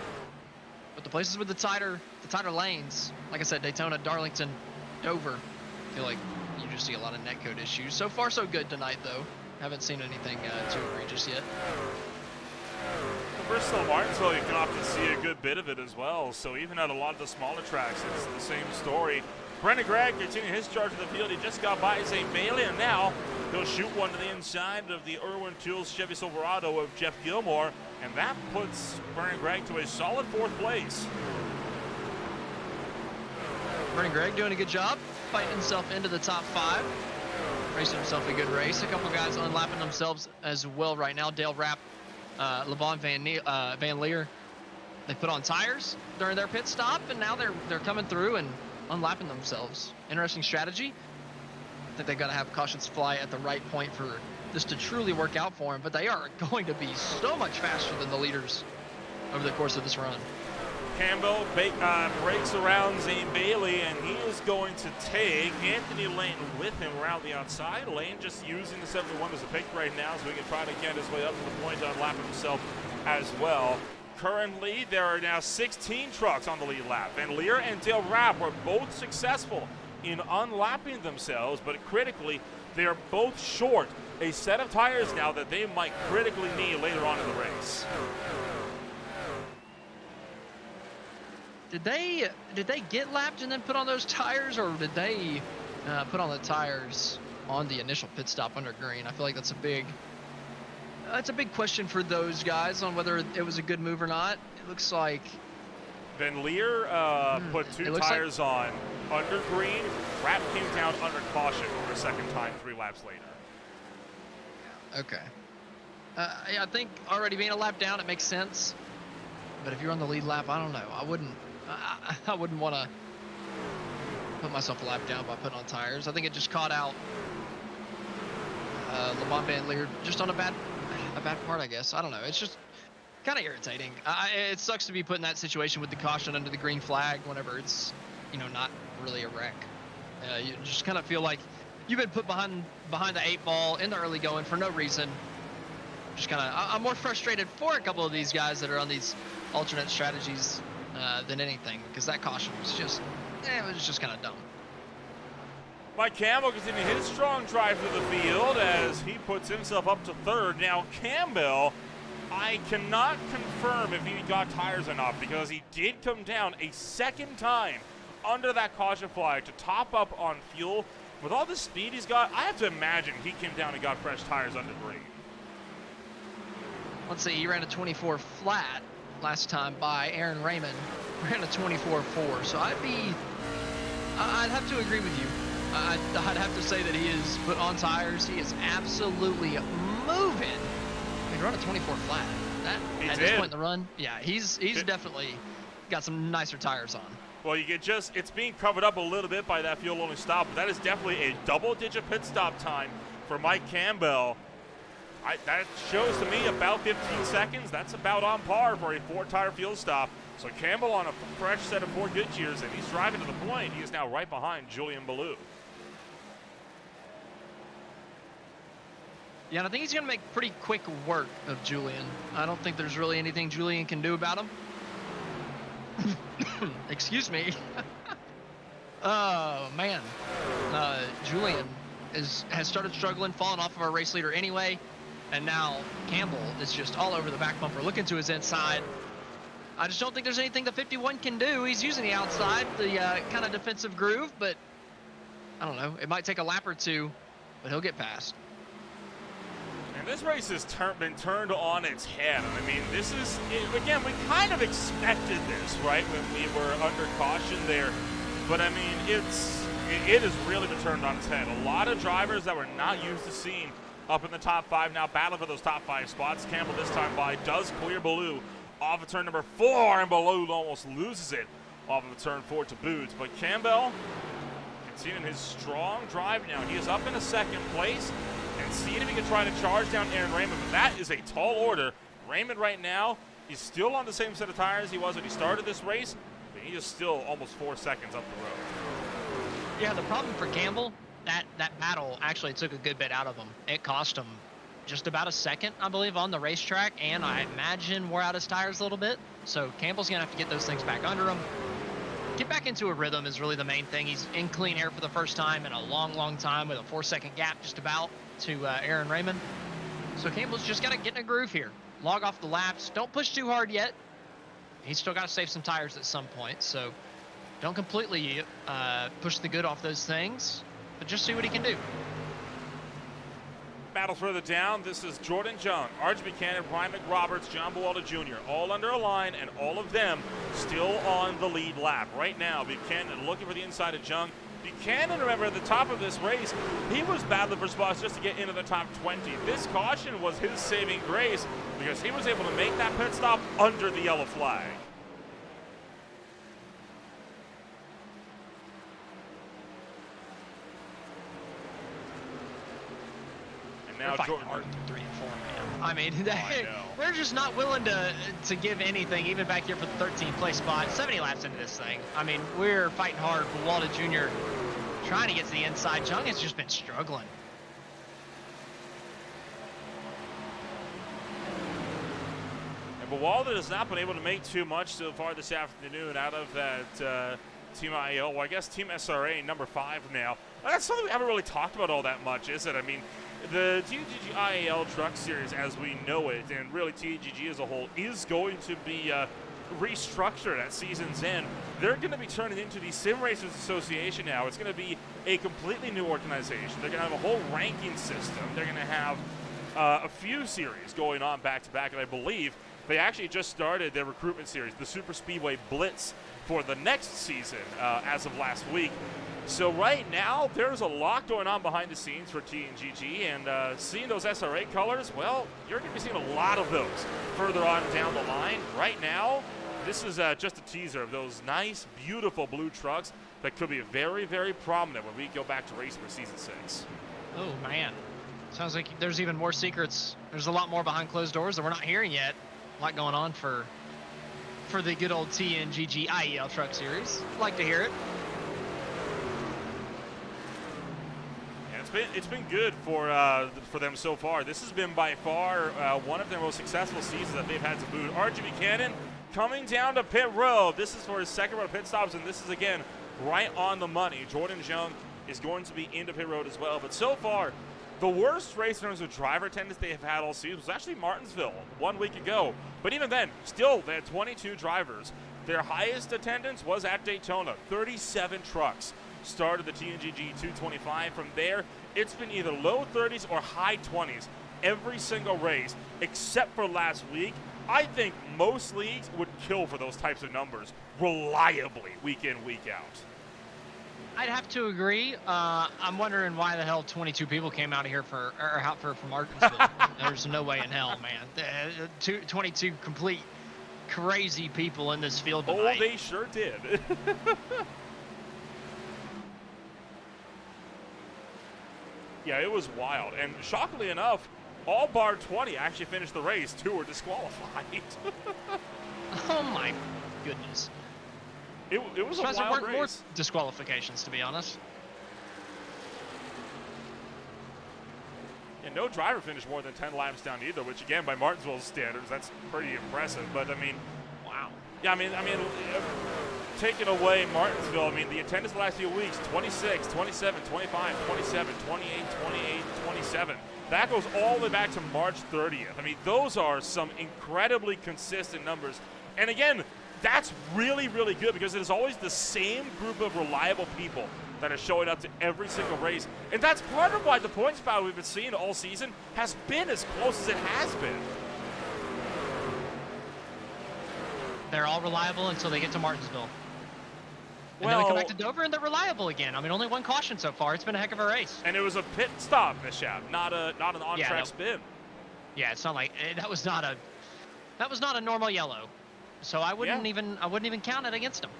S3: But the places with the tighter lanes, like I said, Daytona, Darlington, Dover, I feel like you just see a lot of netcode issues. So far, so good tonight, though. Haven't seen anything too egregious yet.
S2: Bristol Martinsville, you can often see a good bit of it as well. So even at a lot of the smaller tracks, it's the same story. Brendan Gregg continuing his charge of the field. He just got by Zane Bailey, and now he'll shoot one to the inside of the Irwin Tools Chevy Silverado of Jeff Gilmore, and that puts Brendan Gregg to a solid 4th place.
S3: Brendan Gregg doing a good job, fighting himself into the top 5, racing himself a good race. A couple guys unlapping themselves as well right now. Dale Rapp, Levon Van Leer, they put on tires during their pit stop, and now they're coming through and unlapping themselves. Interesting strategy. I think they've got to have cautions fly at the right point for this to truly work out for them, but they are going to be so much faster than the leaders over the course of this run.
S2: Campbell breaks around Zane Bailey, and he is going to take Anthony Lane with him around the outside. Lane just using the 71 as a pick right now, so he can try to get his way up to the point to unlap himself as well. Currently, there are now 16 trucks on the lead lap. Van Leer and Dale Rapp were both successful in unlapping themselves, but critically, they are both short a set of tires now that they might critically need later on in the race.
S3: Did they get lapped and then put on those tires, or did they put on the tires on the initial pit stop under green? I feel like that's a big question for those guys on whether it was a good move or not. It looks like
S2: Van Leer put 2 tires on under green. Rapp came down under caution for a second time 3 laps later.
S3: Okay. I think already being a lap down, it makes sense. But if you're on the lead lap, I don't know. I wouldn't want to put myself a lap down by putting on tires. I think it just caught out Le Mans Van Leer just on a bad part, I guess. I don't know. It's just kind of irritating. It sucks to be put in that situation with the caution under the green flag whenever it's, not really a wreck. You just kind of feel like you've been put behind the 8 ball in the early going for no reason. Just kind of, I'm more frustrated for a couple of these guys that are on these alternate strategies than anything, because that caution was just, it was just kind of dumb.
S2: Mike Campbell continuing his strong drive through the field as he puts himself up to third. Now Campbell, I cannot confirm if he got tires or not, because he did come down a second time under that caution flag to top up on fuel. With all the speed he's got, I have to imagine he came down and got fresh tires under green.
S3: Let's see, he ran a 24 flat last time by. Aaron Raymond ran a 24.4, so I'd have to agree with you. I'd have to say that he is put on tires. He is absolutely moving. He ran a 24 flat. At this point in the run, yeah, he's definitely got some nicer tires on.
S2: Well, it's being covered up a little bit by that fuel-only stop, but that is definitely a double-digit pit stop time for Mike Campbell. That shows to me about 15 seconds. That's about on par for a 4-tire fuel stop. So Campbell on a fresh set of 4 Goodyears, and he's driving to the point. He is now right behind Julian Ballou.
S3: Yeah, and I think he's going to make pretty quick work of Julian. I don't think there's really anything Julian can do about him. Excuse me. Oh, man. Julian has started struggling, falling off of our race leader anyway. And now Campbell is just all over the back bumper, looking to his inside. I just don't think there's anything the 51 can do. He's using the outside, the kind of defensive groove, but I don't know. It might take a lap or two, but he'll get past.
S2: And this race has been turned on its head. I mean, again, we kind of expected this, right, when we were under caution there. But, I mean, it has really been turned on its head. A lot of drivers that we're not used to seeing up in the top 5 now battling for those top 5 spots. Campbell this time does clear Ballou off of turn number 4, and Ballou almost loses it off of turn 4 to Boots. But Campbell continuing his strong drive now. He is up in a second place and seeing if he can try to charge down Aaron Raymond, but that is a tall order. Raymond right now, he's still on the same set of tires he was when he started this race, but he is still almost 4 seconds up the road.
S3: Yeah, the problem for Campbell, that battle actually took a good bit out of him. It cost him just about a second, I believe, on the racetrack, and I imagine wore out his tires a little bit. So Campbell's going to have to get those things back under him. Get back into a rhythm is really the main thing. He's in clean air for the first time in a long, long time with a 4-second gap just about to Aaron Raymond. So Campbell's just got to get in a groove here. Log off the laps. Don't push too hard yet. He's still got to save some tires at some point. So don't completely push the good off those things, but just see what he can do.
S2: Battle further down, this is Jordan Jung, Archie Buchanan, Brian McRoberts, John Buwalda Jr., all under a line, and all of them still on the lead lap. Right now, Buchanan looking for the inside of Jung. Buchanan, remember, at the top of this race, he was battling for spots just to get into the top 20. This caution was his saving grace because he was able to make that pit stop under the yellow flag. Now Jordan,
S3: hard 3 and 4, man. I mean, we're just not willing to give anything, even back here for the 13th place spot. 70 laps into this thing. I mean, we're fighting hard. Buwalda Jr. trying to get to the inside. Jung has just been struggling.
S2: And Buwalda has not been able to make too much so far this afternoon out of that Team IEL. Well, I guess Team SRA number 5 now. That's something we haven't really talked about all that much, is it? I mean, the TNGG IEL Truck Series as we know it, and really TNGG as a whole, is going to be restructured at season's end. They're going to be turning into the Sim Racers Association now. It's going to be a completely new organization. They're going to have a whole ranking system. They're going to have a few series going on back-to-back, and I believe they actually just started their recruitment series, the Super Speedway Blitz, for the next season as of last week. So right now, there's a lot going on behind the scenes for TNGG, and seeing those SRA colors, well, you're going to be seeing a lot of those further on down the line. Right now, this is just a teaser of those nice, beautiful blue trucks that could be very, very prominent when we go back to racing for Season 6.
S3: Oh, man. Sounds like there's even more secrets. There's a lot more behind closed doors that we're not hearing yet. A lot going on for the good old TNGG IEL Truck Series. Like to hear it.
S2: It's been good for them so far. This has been by far one of their most successful seasons that they've had to boot. RG Buchanan coming down to pit road. This is for his second round of pit stops, and this is again right on the money. Jordan Jung is going to be into pit road as well. But so far, the worst race in terms of driver attendance they have had all season was actually Martinsville 1 week ago. But even then, still they had 22 drivers. Their highest attendance was at Daytona, 37 trucks. Started the TNGG 225. From there, it's been either low 30s or high 20s every single race, except for last week. I think most leagues would kill for those types of numbers reliably week in, week out.
S3: I'd have to agree. I'm wondering why the hell 22 people came out of here for Martinsville. There's no way in hell, man. 22 complete crazy people in this field tonight.
S2: Oh, they sure did. Yeah, it was wild. And shockingly enough, all bar 20 actually finished the race. 2 were disqualified.
S3: Oh, my goodness.
S2: It was a wild race.
S3: More disqualifications, to be honest.
S2: And no driver finished more than 10 laps down either, which, again, by Martinsville's standards, that's pretty impressive. But, I mean,
S3: wow.
S2: Yeah, I mean, taking away Martinsville, I mean, the attendance the last few weeks, 26, 27, 25, 27, 28, 28, 27. That goes all the way back to March 30th. I mean, those are some incredibly consistent numbers. And again, that's really, really good because it is always the same group of reliable people that are showing up to every single race. And that's part of why the points battle we've been seeing all season has been as close as it has been.
S3: They're all reliable until they get to Martinsville. And then we come back to Dover and they're reliable again. I mean, only one caution so far. It's been a heck of a race.
S2: And it was a pit stop mishap, not an on-track spin.
S3: Yeah, it's not like that was not a normal yellow. So I wouldn't even count it against him.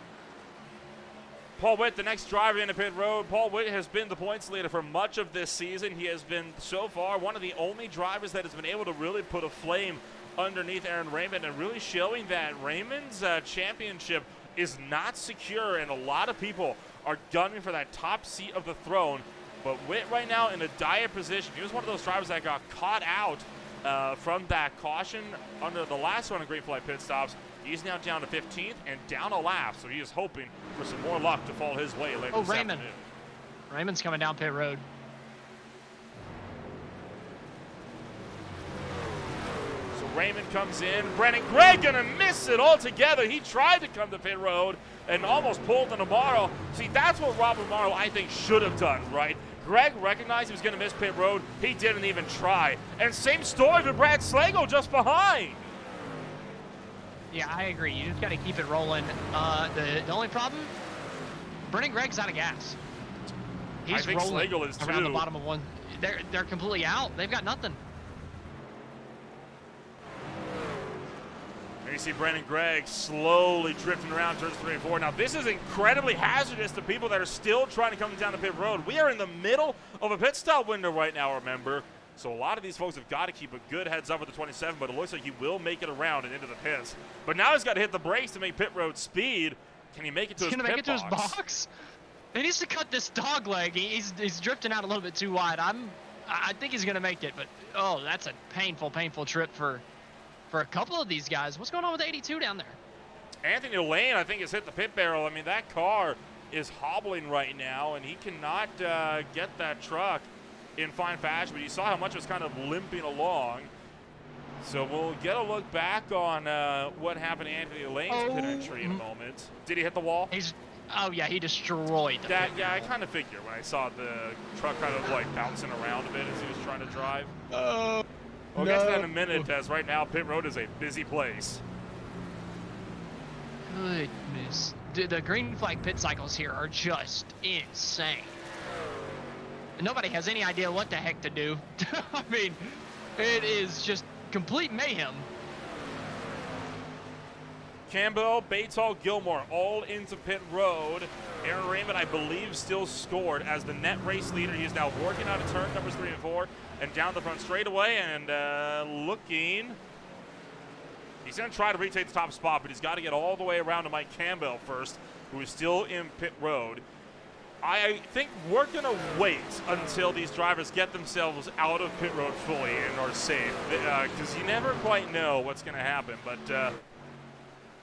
S2: Paul Witt, the next driver into pit road. Paul Witt has been the points leader for much of this season. He has been so far one of the only drivers that has been able to really put a flame underneath Aaron Raymond and really showing that Raymond's championship is not secure, and a lot of people are gunning for that top seat of the throne. But Witt right now in a dire position. He was one of those drivers that got caught out from that caution under the last round of green flag pit stops. He's now down to 15th and down a lap, so he is hoping for some more luck to fall his way later this afternoon.
S3: Raymond's coming down pit road.
S2: Raymond comes in. Brennan Gregg gonna miss it altogether. He tried to come to pit road and almost pulled into Morrow. See, that's what Robert Morrow, I think, should have done, right? Gregg recognized he was gonna miss pit road. He didn't even try. And same story for Brad Slagle just behind.
S3: Yeah, I agree. You just gotta keep it rolling. The only problem, Brennan Gregg's out of gas. He's rolling
S2: Slagle is
S3: around
S2: too.
S3: the bottom of one. They're completely out. They've got nothing.
S2: You see Brennan Gregg slowly drifting around turns 3 and 4. Now, this is incredibly hazardous to people that are still trying to come down the pit road. We are in the middle of a pit stop window right now, remember. So a lot of these folks have got to keep a good heads up with the 27, but it looks like he will make it around and into the pits. But now he's got to hit the brakes to make pit road speed. Can he make it to his pit box?
S3: He's going to make it to his box? He needs to cut this dog leg. He's drifting out a little bit too wide. I think he's going to make it, but, oh, that's a painful, painful trip for a couple of these guys. What's going on with 82 down there?
S2: Anthony Lane, I think, has hit the pit barrel. I mean, that car is hobbling right now, and he cannot get that truck in fine fashion. But you saw how much it was kind of limping along. So we'll get a look back on what happened to Anthony Lane's pit entry in a moment. Did he hit the wall?
S3: Oh, yeah, he destroyed the pit
S2: Yeah, I kind of figured when I saw the truck kind of like bouncing around a bit as he was trying to drive. We'll get to that in a minute, as right now pit road is a busy place.
S3: Goodness the green flag pit cycles here are just insane. Nobody has any idea what the heck to do. I mean, it is just complete mayhem.
S2: Campbell, Batol, Gilmore all into pit road. Aaron Raymond, I believe, still scored as the net race leader. He is now working out of turn numbers 3 and 4 and down the front straightaway and looking. He's going to try to retake the top spot, but he's got to get all the way around to Mike Campbell first, who is still in pit road. I think we're going to wait until these drivers get themselves out of pit road fully and are safe, because you never quite know what's going to happen. But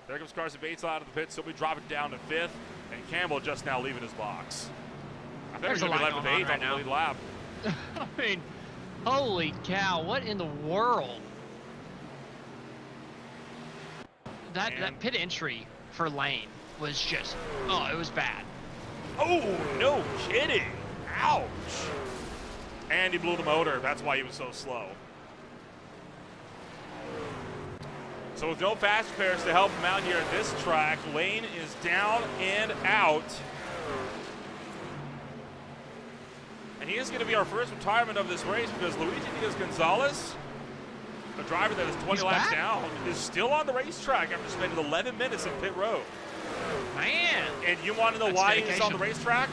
S2: there comes Carson Bates out of the pits. He'll be dropping down to 5th, and Campbell just now leaving his box. I think he's going to be left with 8th on the lead lap.
S3: I mean, holy cow, what in the world? That pit entry for Lane was just, oh, it was bad.
S2: Oh, no kidding. Ouch. And he blew the motor. That's why he was so slow. So with no fast repairs to help him out here at this track, Lane is down and out. And he is going to be our first retirement of this race because Luigi Diaz-Gonzalez, a driver that is 20 laps down, is still on the racetrack after spending 11 minutes in pit road.
S3: Man.
S2: And you want to know why he's on the racetrack?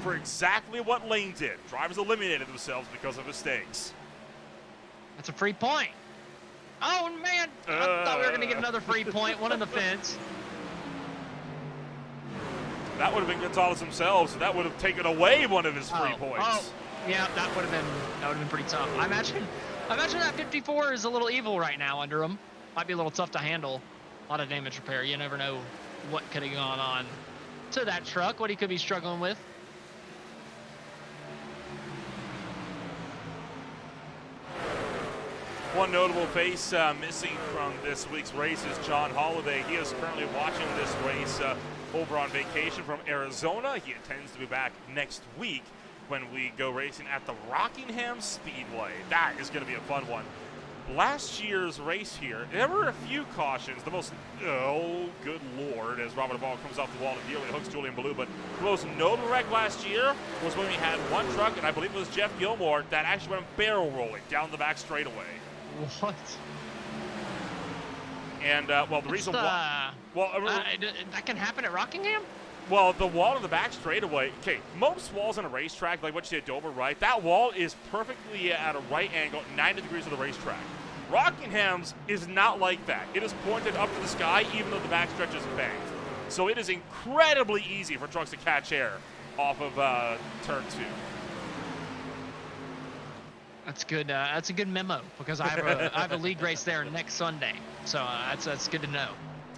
S2: For exactly what Lane did. Drivers eliminated themselves because of mistakes.
S3: That's a free point. Oh, man. I thought we were going to get another free point, one in the fence.
S2: That would have been Gonzalez himself, so that would have taken away one of his free points.
S3: Oh, yeah, that would have been pretty tough. I imagine that 54 is a little evil right now under him. Might be a little tough to handle. A lot of damage repair. You never know what could have gone on to that truck, what he could be struggling with.
S2: One notable face missing from this week's race is John Holliday. He is currently watching this race over on vacation from Arizona. He intends to be back next week when we go racing at the Rockingham Speedway. That is going to be a fun one. Last year's race here, there were a few cautions. The most, oh, good Lord, as Robert Ball comes off the wall and nearly hooks Julian Ballou. But the most notable wreck last year was when we had one truck, and I believe it was Jeff Gilmore, that actually went barrel rolling down the back straightaway.
S3: What?
S2: And, well, the reason why... Well,
S3: that can happen at Rockingham?
S2: Well, the wall in the back straightaway, okay, most walls on a racetrack, like what you see at Dover, right, that wall is perfectly at a right angle, 90 degrees of the racetrack. Rockingham's is not like that. It is pointed up to the sky, even though the back stretch is banked. So it is incredibly easy for trucks to catch air off of turn 2.
S3: That's good. That's a good memo because I have a league race there next Sunday, so that's good to know.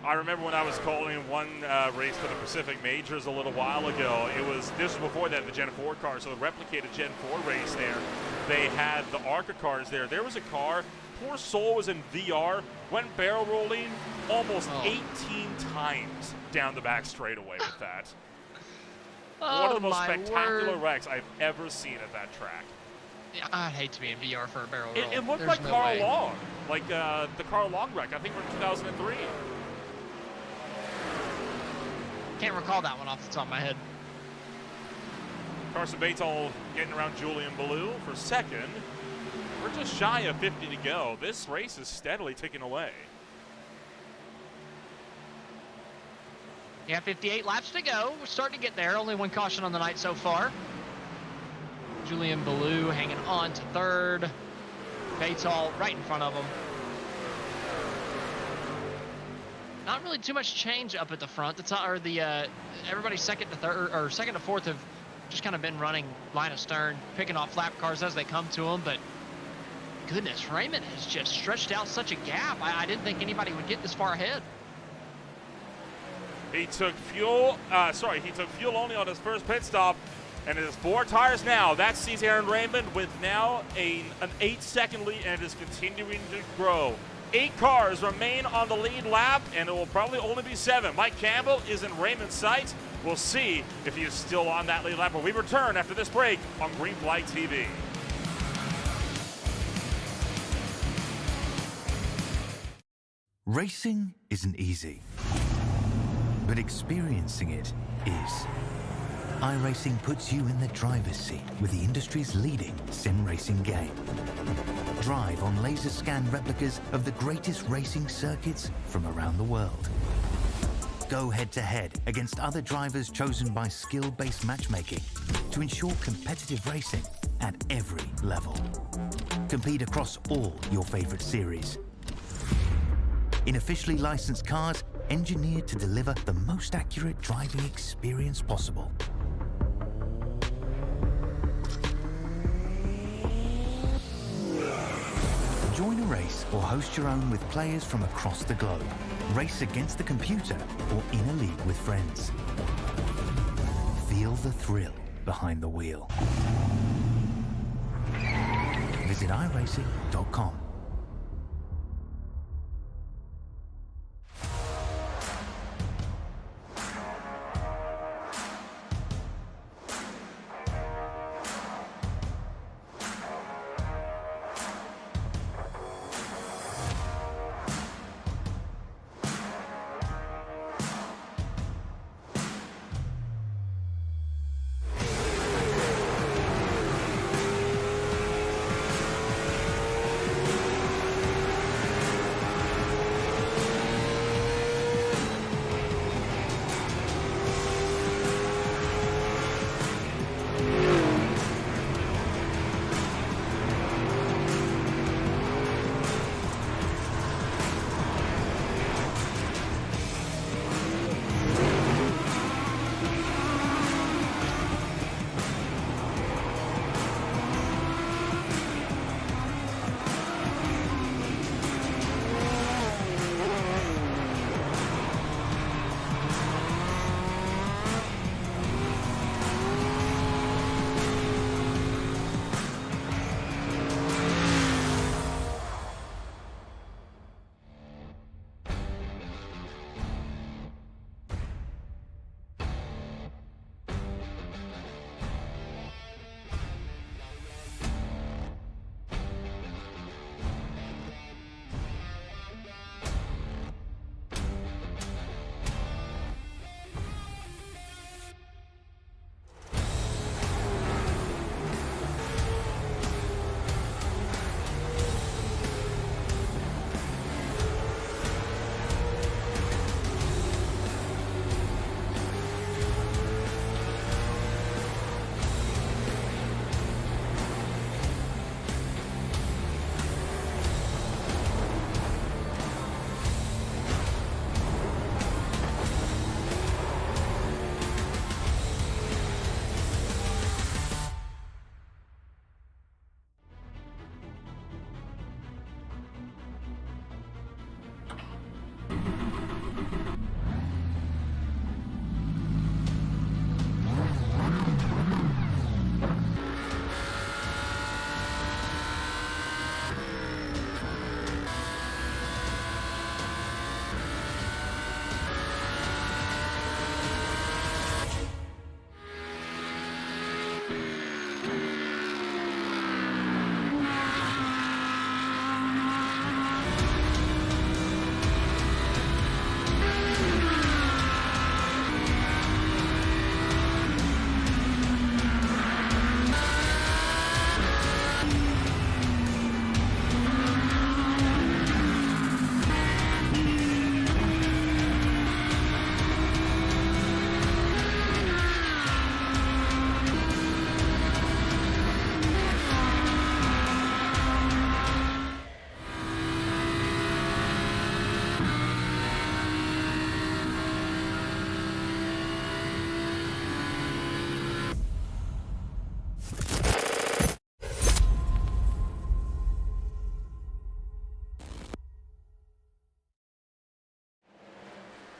S2: I remember when I was calling one race for the Pacific Majors a little while ago. This was before that, the Gen 4 car, so the replicated Gen 4 race there. They had the ARCA cars there. There was a car, poor soul was in VR, went barrel rolling almost 18 times down the back straightaway with that. One of the most spectacular wrecks I've ever seen at that track.
S3: Yeah, I'd hate to be in VR for a barrel roll.
S2: It looked like Carl Long, like the Carl Long wreck, I think from 2003.
S3: Can't recall that one off the top of my head.
S2: Carson Batol getting around Julian Ballou for second. We're just shy of 50 to go. This race is steadily ticking away.
S3: Yeah, 58 laps to go. We're starting to get there. Only one caution on the night so far. Julian Ballou hanging on to third. Batol right in front of him. Not really too much change up at the front. Everybody second to third or second to fourth have just kind of been running line of stern, picking off lap cars as they come to them. But goodness, Raymond has just stretched out such a gap. I didn't think anybody would get this far ahead.
S2: He took fuel. He took fuel only on his first pit stop, and it is 4 tires now. That sees Aaron Raymond with now an 8-second lead, and it is continuing to grow. 8 cars remain on the lead lap, and it will probably only be 7. Mike Campbell is in Raymond's sights. We'll see if he is still on that lead lap when we return after this break on Green Flag TV.
S4: Racing isn't easy, but experiencing it is. iRacing puts you in the driver's seat with the industry's leading sim racing game. Drive on laser scan replicas of the greatest racing circuits from around the world. Go head-to-head against other drivers chosen by skill-based matchmaking to ensure competitive racing at every level. Compete across all your favorite series. In officially licensed cars, engineered to deliver the most accurate driving experience possible. Join a race or host your own with players from across the globe. Race against the computer or in a league with friends. Feel the thrill behind the wheel. Visit iRacing.com.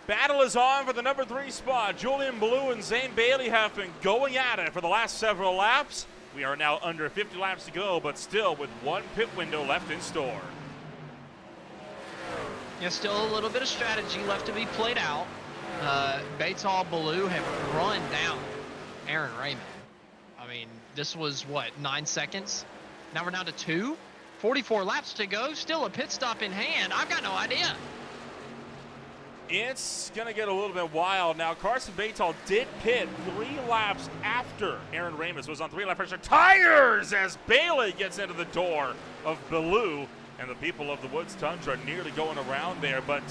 S2: Battle is on for the number 3 spot. Julian Blue and Zane Bailey have been going at it for the last several laps. We are now under 50 laps to go, but still with one pit window left in store.
S3: Yeah, still a little bit of strategy left to be played out. Bates-Hall Blue have run down Aaron Raymond. I mean, this was, what, 9 seconds? Now we're down to 2. 44 laps to go, still a pit stop in hand. I've got no idea.
S2: It's going to get a little bit wild. Now, Carson Batal did pit 3 laps after Aaron Ramus was on 3-lap pressure tires as Bailey gets into the door of Baloo, and the people of the Woods Tundra nearly going around there. But,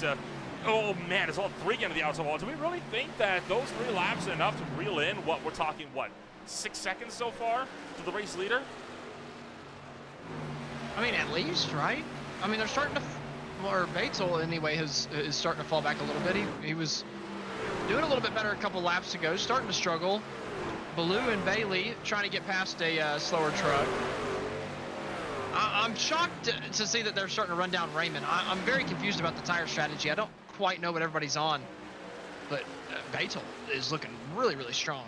S2: oh, man, it's all 3 getting to the outside wall. Do we really think that those 3 laps are enough to reel in what we're talking, 6 seconds so far to the race leader?
S3: I mean, at least, right? I mean, they're starting to, or Batel anyway is starting to fall back a little bit. He was doing a little bit better a couple laps ago, starting to struggle. Baloo and Bailey trying to get past a slower truck. I'm shocked to see that they're starting to run down Raymond. I'm very confused about the tire strategy. I don't quite know what everybody's on, but Batel is looking really, really strong.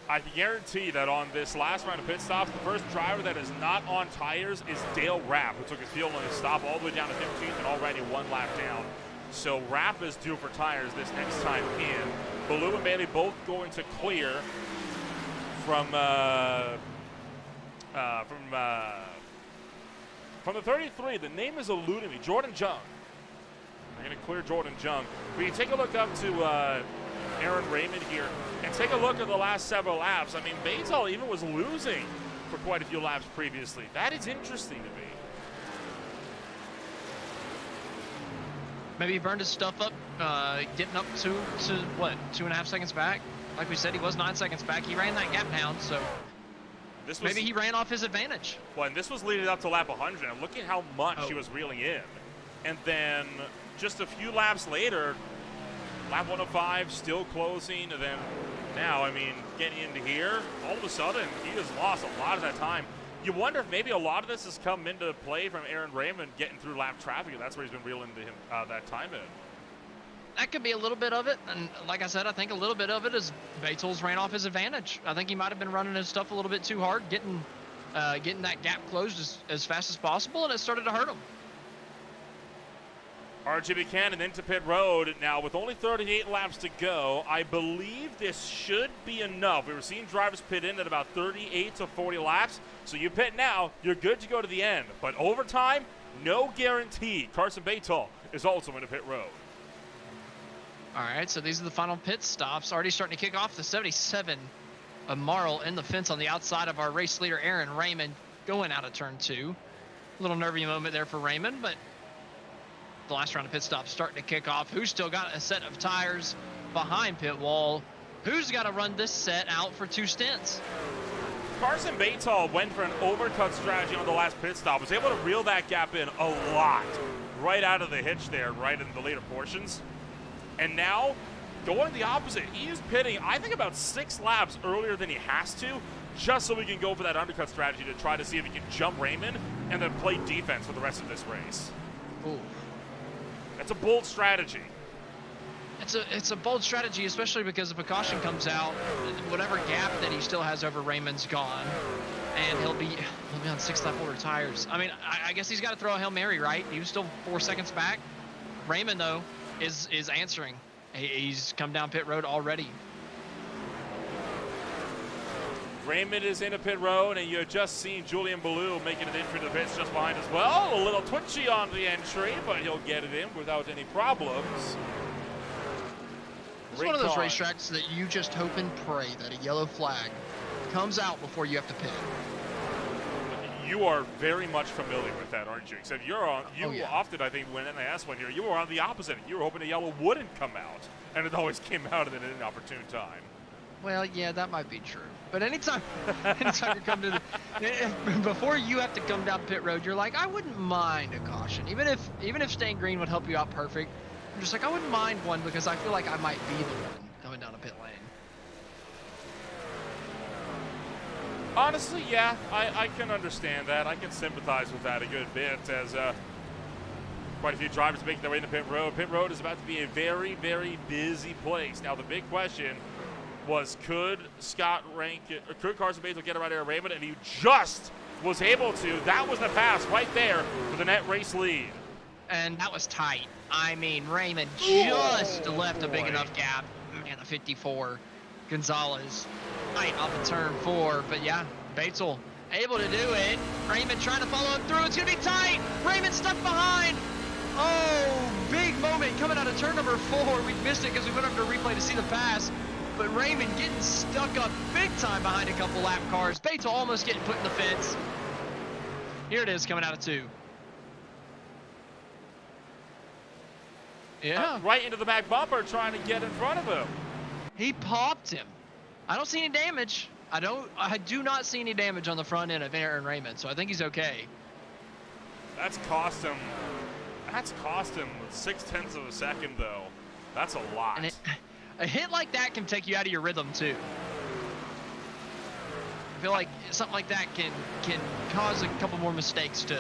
S2: I can guarantee that on this last round of pit stops, the first driver that is not on tires is Dale Rapp, who took his fuel on his stop all the way down to 15th and already 1 lap down. So Rapp is due for tires this next time in. Baloo and Bailey both going to clear from the 33. The name is eluding me. Jordan Jung. They're going to clear Jordan Jung. But you take a look up to Aaron Raymond here, and take a look at the last several laps. I mean, Batel even was losing for quite a few laps previously. That is interesting to me.
S3: Maybe he burned his stuff up, getting up to what, 2.5 seconds back? Like we said, he was 9 seconds back. He ran that gap down, so
S2: this was,
S3: maybe he ran off his advantage.
S2: Well, and this was leading up to lap 100, and look at how much he was reeling in. And then just a few laps later, lap 105 still closing, and then now, I mean, getting into here, all of a sudden, he has lost a lot of that time. You wonder if maybe a lot of this has come into play from Aaron Raymond getting through lap traffic, and that's where he's been reeling into him that time in.
S3: That could be a little bit of it, and like I said, I think a little bit of it is Batel's ran off his advantage. I think he might have been running his stuff a little bit too hard, getting that gap closed as fast as possible, and it started to hurt him.
S2: RJ Buchanan into pit road. Now, with only 38 laps to go, I believe this should be enough. We were seeing drivers pit in at about 38 to 40 laps. So you pit now, you're good to go to the end. But overtime, no guarantee. Carson Batal is also into pit road.
S3: All right, so these are the final pit stops. Already starting to kick off the 77 of Marl in the fence on the outside of our race leader, Aaron Raymond, going out of turn 2. A little nervy moment there for Raymond, but the last round of pit stops starting to kick off. Who's still got a set of tires behind pit wall? Who's got to run this set out for 2 stints?
S2: Carson Batal went for an overcut strategy on the last pit stop. Was able to reel that gap in a lot right out of the hitch there, right in the later portions. And now, going the opposite, he is pitting, I think, about 6 laps earlier than he has to, just so he can go for that undercut strategy to try to see if he can jump Raymond and then play defense for the rest of this race.
S3: Ooh.
S2: That's a bold strategy.
S3: It's a bold strategy, especially because if a caution comes out, whatever gap that he still has over Raymond's gone, and he'll be on 6-lap older tires. I mean, I guess he's got to throw a Hail Mary, right? He was still 4 seconds back. Raymond, though, is answering. He's come down pit road already.
S2: Raymond is into pit road, and you have just seen Julian Baloo making an entry to the pits just behind as well. A little twitchy on the entry, but he'll get it in without any problems.
S3: This is one of those racetracks that you just hope and pray that a yellow flag comes out before you have to pit.
S2: You are very much familiar with that, aren't you? Except you're on. Often, I think, when NAS went here, you were on the opposite. You were hoping the yellow wouldn't come out, and it always came out at an inopportune time.
S3: Well, yeah, that might be true. But anytime you come to before you have to come down pit road, you're like, I wouldn't mind a caution, even if staying green would help you out perfect. I'm just like, I wouldn't mind one because I feel like I might be the one coming down a pit lane.
S2: Honestly, yeah, I can understand that. I can sympathize with that a good bit, as quite a few drivers making their way into pit road. Pit road is about to be a very, very busy place. Now, the big question was, could Carson Batal get around Aaron Raymond? And he just was able to. That was the pass right there for the net race lead.
S3: And that was tight. I mean, Raymond just left a big enough gap. Man, the 54. Gonzalez tight off of turn 4. But yeah, Batel able to do it. Raymond trying to follow him through. It's going to be tight. Raymond stuck behind. Oh, big moment coming out of turn number 4. We missed it because we went up to replay to see the pass. But Raymond getting stuck up big time behind a couple lap cars. Bates almost getting put in the fence. Here it is coming out of 2. Yeah.
S2: Right into the back bumper trying to get in front of him.
S3: He popped him. I don't see any damage. I do not see any damage on the front end of Aaron Raymond, so I think he's okay.
S2: That's cost him 0.6 of a second though. That's a lot.
S3: And a hit like that can take you out of your rhythm too. I feel like something like that can cause a couple more mistakes to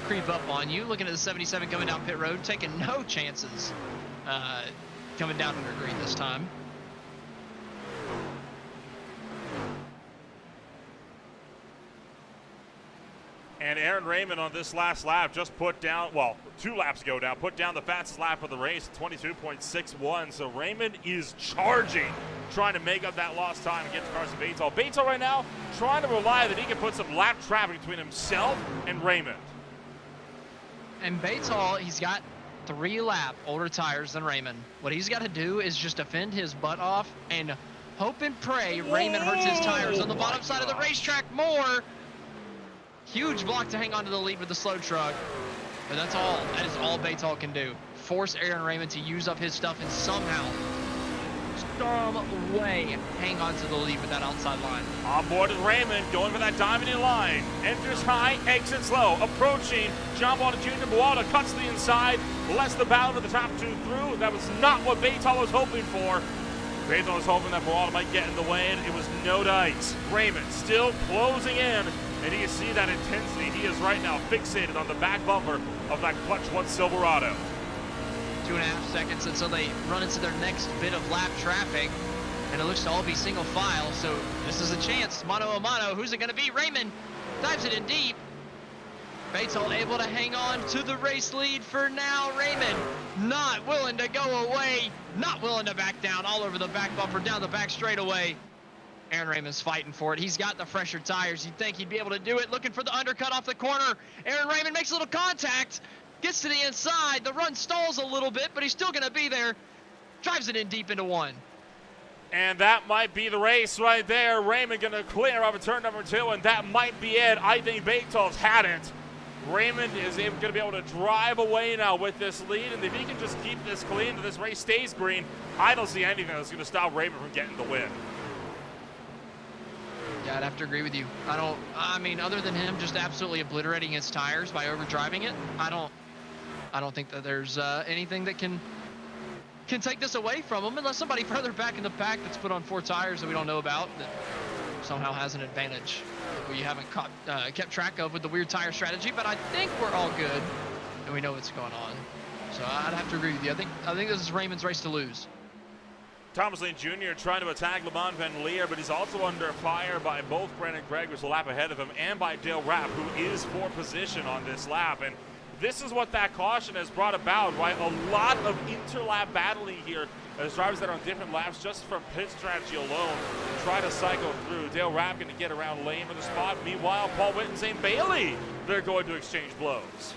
S3: creep up on you. Looking at the 77 coming down pit road, taking no chances coming down under green this time.
S2: And Aaron Raymond on this last lap just put down, well, 2 laps ago now, put down the fastest lap of the race, 22.61. So Raymond is charging, trying to make up that lost time and get to Carson Batesall. Batesall right now trying to rely that he can put some lap traffic between himself and Raymond.
S3: And Batesall, he's got 3 lap older tires than Raymond. What he's got to do is just defend his butt off and hope and pray Raymond hurts his tires on the bottom side of the racetrack more. Huge block to hang on to the lead with the slow truck. But that's all. That is all Batesall can do. Force Aaron Raymond to use up his stuff and somehow, some way, hang on to the lead with that outside line.
S2: On board with Raymond, going for that diamond line. Enters high, exits low. Approaching John Walter Jr. Bualda cuts to the inside. Lets the battle to the top 2 through. That was not what Batesall was hoping for. Batesall was hoping that Bualda might get in the way, and it was no dice. Raymond still closing in. And you can see that intensity. He is right now fixated on the back bumper of that Clutch 1 Silverado.
S3: 2.5 seconds until they run into their next bit of lap traffic. And it looks to all be single file. So this is a chance. Mano a mano. Who's it going to be? Raymond dives it in deep. Batesall able to hang on to the race lead for now. Raymond not willing to go away. Not willing to back down. All over the back bumper, down the back straightaway. Aaron Raymond's fighting for it. He's got the fresher tires. You'd think he'd be able to do it. Looking for the undercut off the corner. Aaron Raymond makes a little contact. Gets to the inside. The run stalls a little bit, but he's still going to be there. Drives it in deep into 1.
S2: And that might be the race right there. Raymond going to clear off of turn number 2, and that might be it. I think Batesall's had it. Raymond is going to be able to drive away now with this lead, and if he can just keep this clean and this race stays green, I don't see anything that's going to stop Raymond from getting the win.
S3: Yeah, I'd have to agree with you. I mean, other than him just absolutely obliterating his tires by overdriving it, I don't think that there's anything that can take this away from him, unless somebody further back in the pack that's put on 4 tires that we don't know about that somehow has an advantage that we haven't kept track of with the weird tire strategy. But I think we're all good and we know what's going on. So I'd have to agree with you. I think this is Raymond's race to lose.
S2: Thomas Lane Jr. trying to attack Lamont Van Leer, but he's also under fire by both Brandon Gregg, who's a lap ahead of him, and by Dale Rapp, who is for position on this lap. And this is what that caution has brought about, right? A lot of interlap battling here as drivers that are on different laps just from pit strategy alone try to cycle through. Dale Rapp going to get around lane for the spot. Meanwhile, Paul Witt and Zane Bailey, they're going to exchange blows.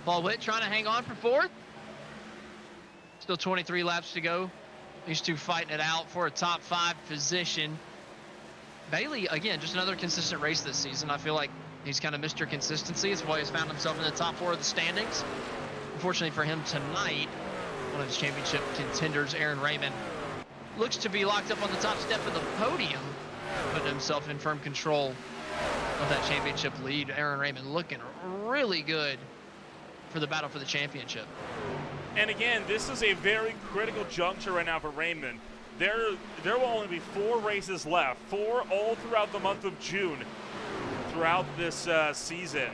S3: Paul Witt trying to hang on for 4th. Still 23 laps to go. These two fighting it out for a top 5 position. Bailey, again, just another consistent race this season. I feel like he's kind of Mr. Consistency. That's why he's found himself in the top 4 of the standings. Unfortunately for him tonight, one of his championship contenders, Aaron Raymond, looks to be locked up on the top step of the podium, putting himself in firm control of that championship lead. Aaron Raymond looking really good for the battle for the championship.
S2: And again, this is a very critical juncture right now for Raymond. There will only be 4 races left, 4 all throughout the month of June, throughout this season.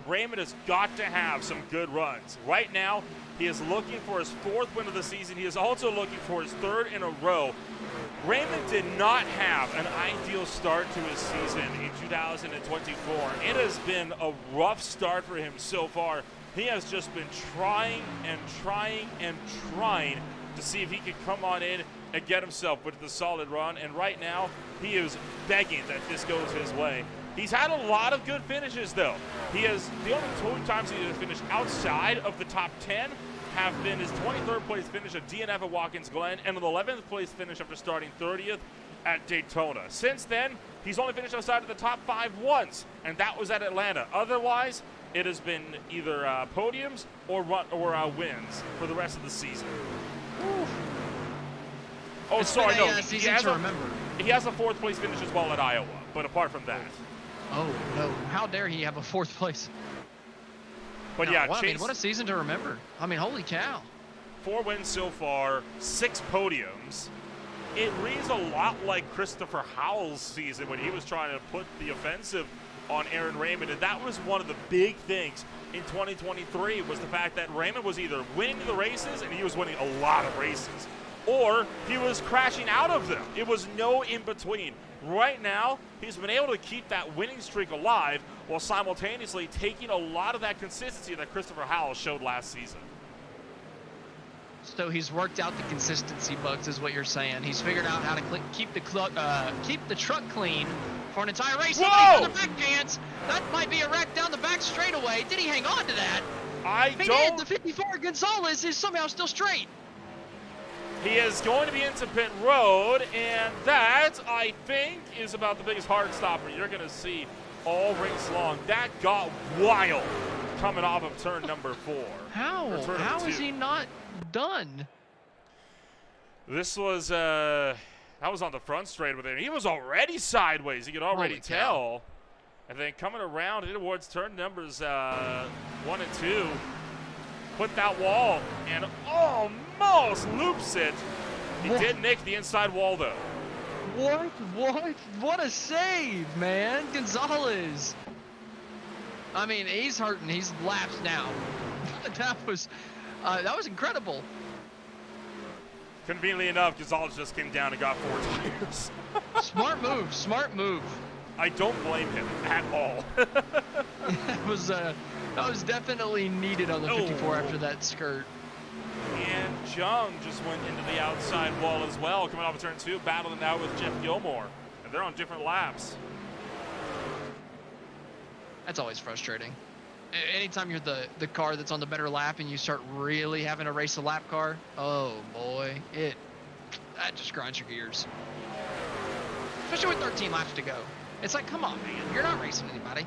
S2: Raymond has got to have some good runs. Right now, he is looking for his 4th win of the season. He is also looking for his 3rd in a row. Raymond did not have an ideal start to his season in 2024. It has been a rough start for him so far. He has just been trying and trying and trying to see if he could come on in and get himself with the solid run. And right now, he is begging that this goes his way. He's had a lot of good finishes, though. He has, the only 2 times he has finished outside of the top 10 have been his 23rd place finish at DNF at Watkins Glen and an 11th place finish after starting 30th at Daytona. Since then, he's only finished outside of the top 5 once, and that was at Atlanta. Otherwise, it has been either podiums or wins for the rest of the season.
S3: Ooh.
S2: Oh,
S3: It's
S2: sorry,
S3: been
S2: no.
S3: a season to remember.
S2: He has a 4th place finish as well at Iowa, but apart from that.
S3: Oh, no. How dare he have a 4th place?
S2: But
S3: No,
S2: yeah,
S3: well, I mean,
S2: Chase,
S3: what a season to remember. I mean, holy cow.
S2: 4 wins so far, 6 podiums. It reads a lot like Christopher Howell's season when he was trying to put the offensive on Aaron Raymond, and that was one of the big things in 2023 was the fact that Raymond was either winning the races, and he was winning a lot of races, or he was crashing out of them. It was no in-between. Right now, he's been able to keep that winning streak alive while simultaneously taking a lot of that consistency that Christopher Howell showed last season.
S3: So he's worked out the consistency bugs, is what you're saying. He's figured out how to keep the truck clean for an entire race.
S2: Whoa!
S3: The back chance. That might be a wreck down the back straightaway. Did he hang on to that? He did. The 54 Gonzalez is somehow still straight.
S2: He is going to be into pit road, and that, I think, is about the biggest hard stopper you're going to see all race long. That got wild coming off of turn number 4.
S3: How? How is he not done?
S2: This was, that was on the front straight with him. He was already sideways. You could already tell. And then coming around in towards turn numbers 1 and 2, put that wall and almost loops it. He did nick the inside wall, though.
S3: What a save, man. Gonzalez. I mean, he's hurting. He's lapsed now. that was incredible.
S2: Conveniently enough, Gonzalez just came down and got 4 tires.
S3: Smart move. Smart move.
S2: I don't blame him at all.
S3: That was definitely needed on the 54 after that skirt.
S2: And Jung just went into the outside wall as well, coming off of turn 2, battling out with Jeff Gilmore. And they're on different laps.
S3: That's always frustrating. Anytime you're the car that's on the better lap and you start really having to race a lap car, oh boy, that just grinds your gears. Especially with 13 laps to go. It's like, come on, man, you're not racing anybody.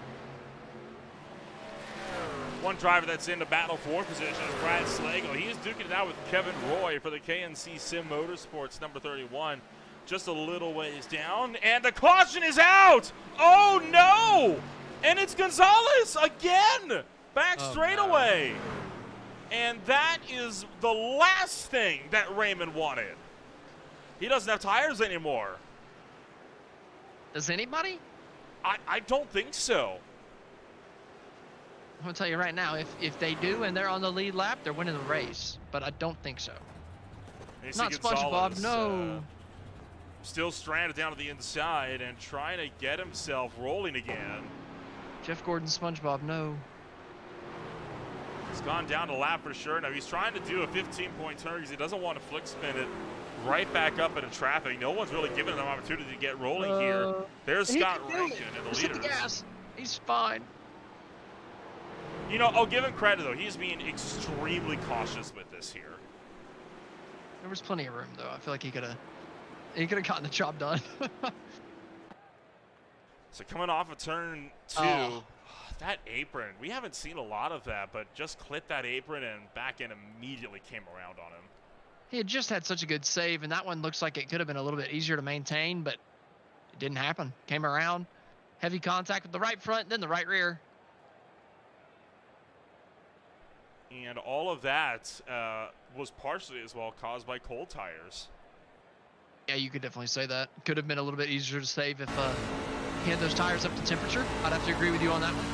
S2: One driver that's in the battle for position is Brad Slagle. He is duking it out with Kevin Roy for the KNC Sim Motorsports, number 31. Just a little ways down, and the caution is out! Oh, no! And it's Gonzalez again! Back straightaway. No. And that is the last thing that Raymond wanted. He doesn't have tires anymore.
S3: Does anybody?
S2: I don't think so.
S3: I'm going to tell you right now, if they do and they're on the lead lap, they're winning the race. But I don't think so. Not SpongeBob, no.
S2: Still stranded down to the inside and trying to get himself rolling again.
S3: Jeff Gordon, SpongeBob, no.
S2: He's gone down the lap for sure. Now he's trying to do a 15-point turn because he doesn't want to flick spin it right back up into traffic. No one's really giving him an opportunity to get rolling here. There's Scott Rankin in the leaders.
S3: Hit the gas. He's fine.
S2: You know, I'll give him credit, though. He's being extremely cautious with this here.
S3: There was plenty of room, though. I feel like he could have gotten the job done.
S2: So coming off of turn 2, that apron, we haven't seen a lot of that, but just clipped that apron and back end immediately came around on him.
S3: He had just had such a good save, and that one looks like it could have been a little bit easier to maintain, but it didn't happen. Came around, heavy contact with the right front, then the right rear.
S2: And all of that was partially as well caused by cold tires.
S3: Yeah, you could definitely say that. Could have been a little bit easier to save if he had those tires up to temperature. I'd have to agree with you on that one.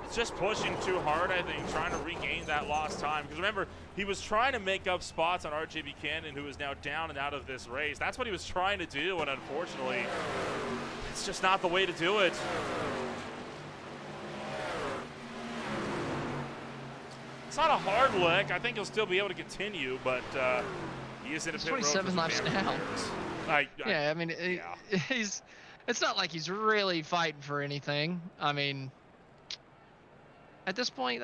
S2: It's just pushing too hard, I think, trying to regain that lost time. Because remember, he was trying to make up spots on RJ Buchanan, who is now down and out of this race. That's what he was trying to do, and unfortunately, it's just not the way to do it. It's not a hard lick. I think he'll still be able to continue, but He is in a
S3: He's
S2: pit road
S3: 27 laps now. Yeah, I mean, it's not like he's really fighting for anything. I mean, at this point,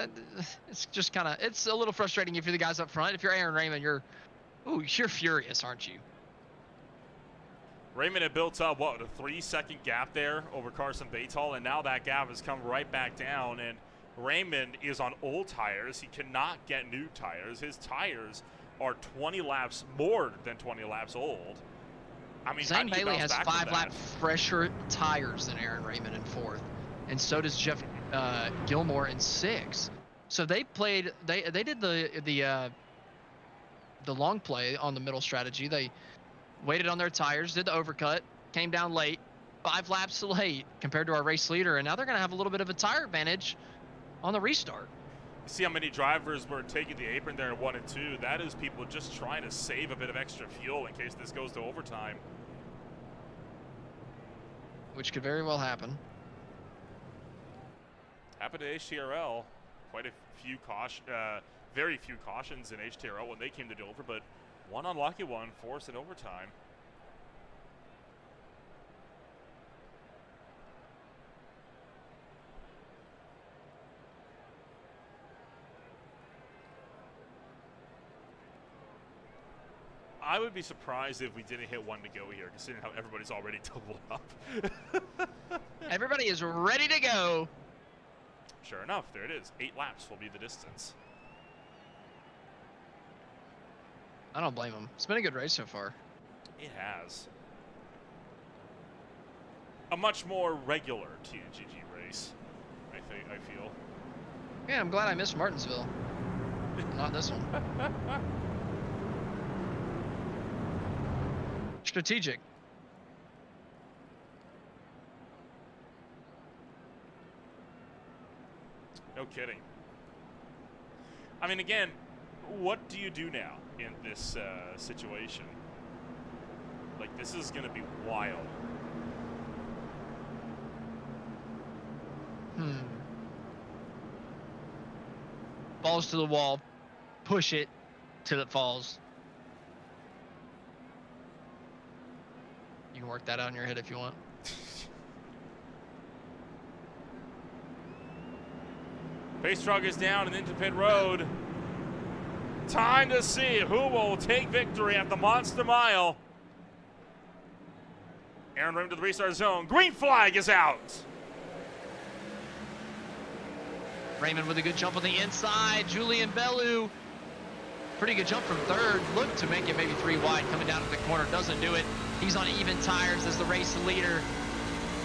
S3: it's just kind of, it's a little frustrating if you're the guys up front. If you're Aaron Raymond, you're furious, aren't you?
S2: Raymond had built up, what, a 3-second gap there over Carson Batall, and now that gap has come right back down, and Raymond is on old tires. He cannot get new tires. His tires are 20 laps more than 20 laps old. I mean,
S3: Zane Bailey has 5-lap fresher tires than Aaron Raymond in 4th, and so does Jeff Gilmore in 6th. So they played. They did the long play on the middle strategy. They waited on their tires, did the overcut, came down late, 5 laps late compared to our race leader, and now they're going to have a little bit of a tire advantage on the restart.
S2: You see how many drivers were taking the apron there in 1 and 2. That is people just trying to save a bit of extra fuel in case this goes to overtime.
S3: Which could very well happen.
S2: Happened to HTRL. Quite a few very few cautions in HTRL when they came to Dover, but one unlucky one forced in overtime. I would be surprised if we didn't hit 1 to go here, considering how everybody's already doubled up.
S3: Everybody is ready to go.
S2: Sure enough, there it is. 8 laps will be the distance.
S3: I don't blame him. It's been a good race so far.
S2: It has. A much more regular TNGG race, I feel.
S3: Yeah, I'm glad I missed Martinsville. Not this one. Strategic.
S2: No kidding. I mean, again, what do you do now in this situation? Like, this is going to be wild.
S3: Balls to the wall. Push it till it falls. You can work that out in your head if you want.
S2: Pace truck is down and into pit road. Time to see who will take victory at the Monster Mile. Aaron Raymond to the restart zone. Green flag is out.
S3: Raymond with a good jump on the inside. Julian Bellew. Pretty good jump from 3rd. Looked to make it maybe 3 wide coming down to the corner. Doesn't do it. He's on even tires as the race leader.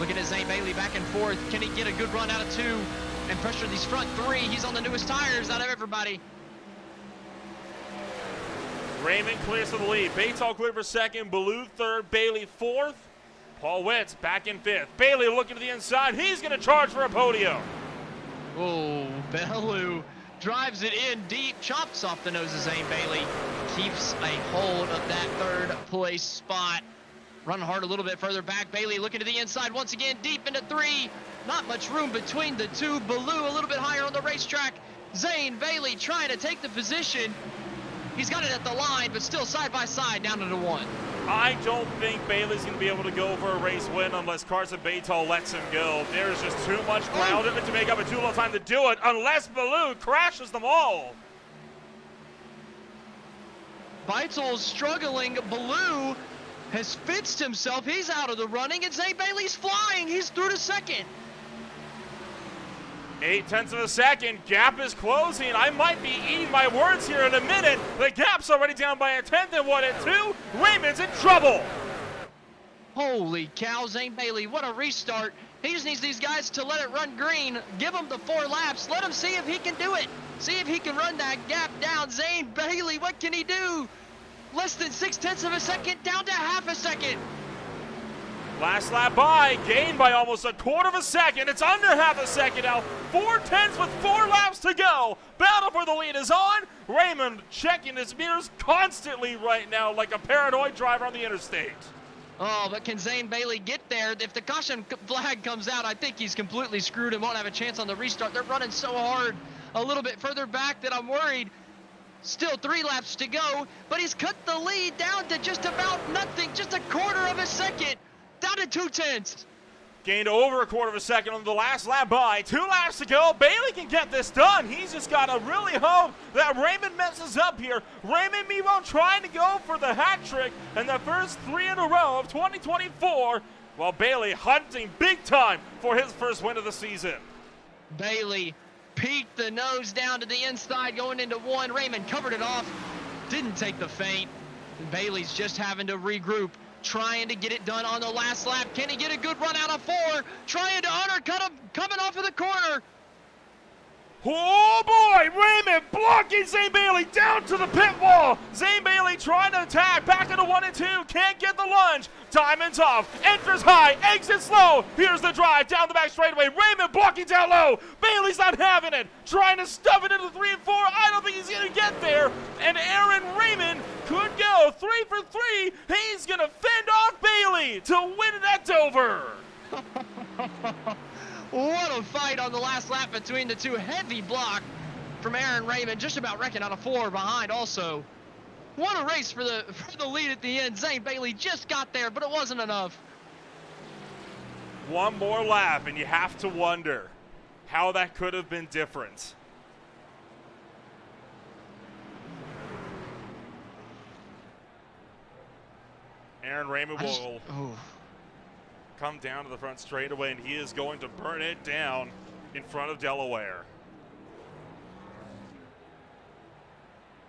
S3: Looking at Zane Bailey back and forth. Can he get a good run out of 2 and pressure these front 3? He's on the newest tires out of everybody.
S2: Raymond clears for the lead. Batall cleared for 2nd. Bellew 3rd. Bailey 4th. Paul Witz back in 5th. Bailey looking to the inside. He's going to charge for a podium.
S3: Oh, Bellew drives it in deep, chops off the nose of Zane Bailey, keeps a hold of that 3rd place spot. Running hard a little bit further back. Bailey looking to the inside once again, deep into 3. Not much room between the 2. Bellew a little bit higher on the racetrack. Zane Bailey trying to take the position. He's got it at the line, but still side by side down to the 1.
S2: I don't think Bailey's going to be able to go for a race win unless Carson Batall lets him go. There's just too much ground in it to make up a too little time to do it unless Bellew crashes them all.
S3: Beitzel's struggling. Bellew has fixed himself. He's out of the running, and Zane Bailey's flying. He's through to 2nd.
S2: 0.8 of a second. Gap is closing. I might be eating my words here in a minute. The gap's already down by 1/10 and 1 and 2. Raymond's in trouble.
S3: Holy cow, Zane Bailey, what a restart. He just needs these guys to let it run green. Give him the 4 laps. Let him see if he can do it. See if he can run that gap down. Zane Bailey, what can he do? Less than 0.6 of a second, down to half a second.
S2: Last lap by, gained by almost 1/4 of a second. It's under half a second now. 4/10 with 4 laps to go. Battle for the lead is on. Raymond checking his mirrors constantly right now like a paranoid driver on the interstate.
S3: Oh, but can Zane Bailey get there? If the caution flag comes out, I think he's completely screwed and won't have a chance on the restart. They're running so hard a little bit further back that I'm worried. Still 3 laps to go, but he's cut the lead down to just about nothing, just a quarter of a second, down to 2/10.
S2: Gained over a quarter of a second on the last lap by. 2 laps to go. Bailey can get this done. He's just got to really hope that Raymond messes up here. Raymond meanwhile trying to go for the hat trick and the first 3 in a row of 2024, while Bailey hunting big time for his first win of the season.
S3: Bailey peeked the nose down to the inside going into 1. Raymond covered it off, didn't take the feint. Bailey's just having to regroup, trying to get it done on the last lap. Can he get a good run out of 4? Trying to undercut him, coming off of the corner.
S2: Oh boy, Raymond blocking Zane Bailey down to the pit wall. Zane Bailey trying to attack, back into 1 and 2, can't get the lunge. Diamond's off, enters high, exits slow. Here's the drive down the back straightaway. Raymond blocking down low. Bailey's not having it, trying to stuff it into 3 and 4. I don't think he's gonna get there. And Aaron Raymond could go 3 for 3. He's gonna fend off Bailey to win it at Dover.
S3: What a fight on the last lap between the two. Heavy block from Aaron Raymond, just about wrecking out of 4 behind also. What a race for the lead at the end. Zane Bailey just got there, but it wasn't enough.
S2: One more lap, and you have to wonder how that could have been different. Aaron Raymond will come down to the front straightaway, and he is going to burn it down in front of Delaware.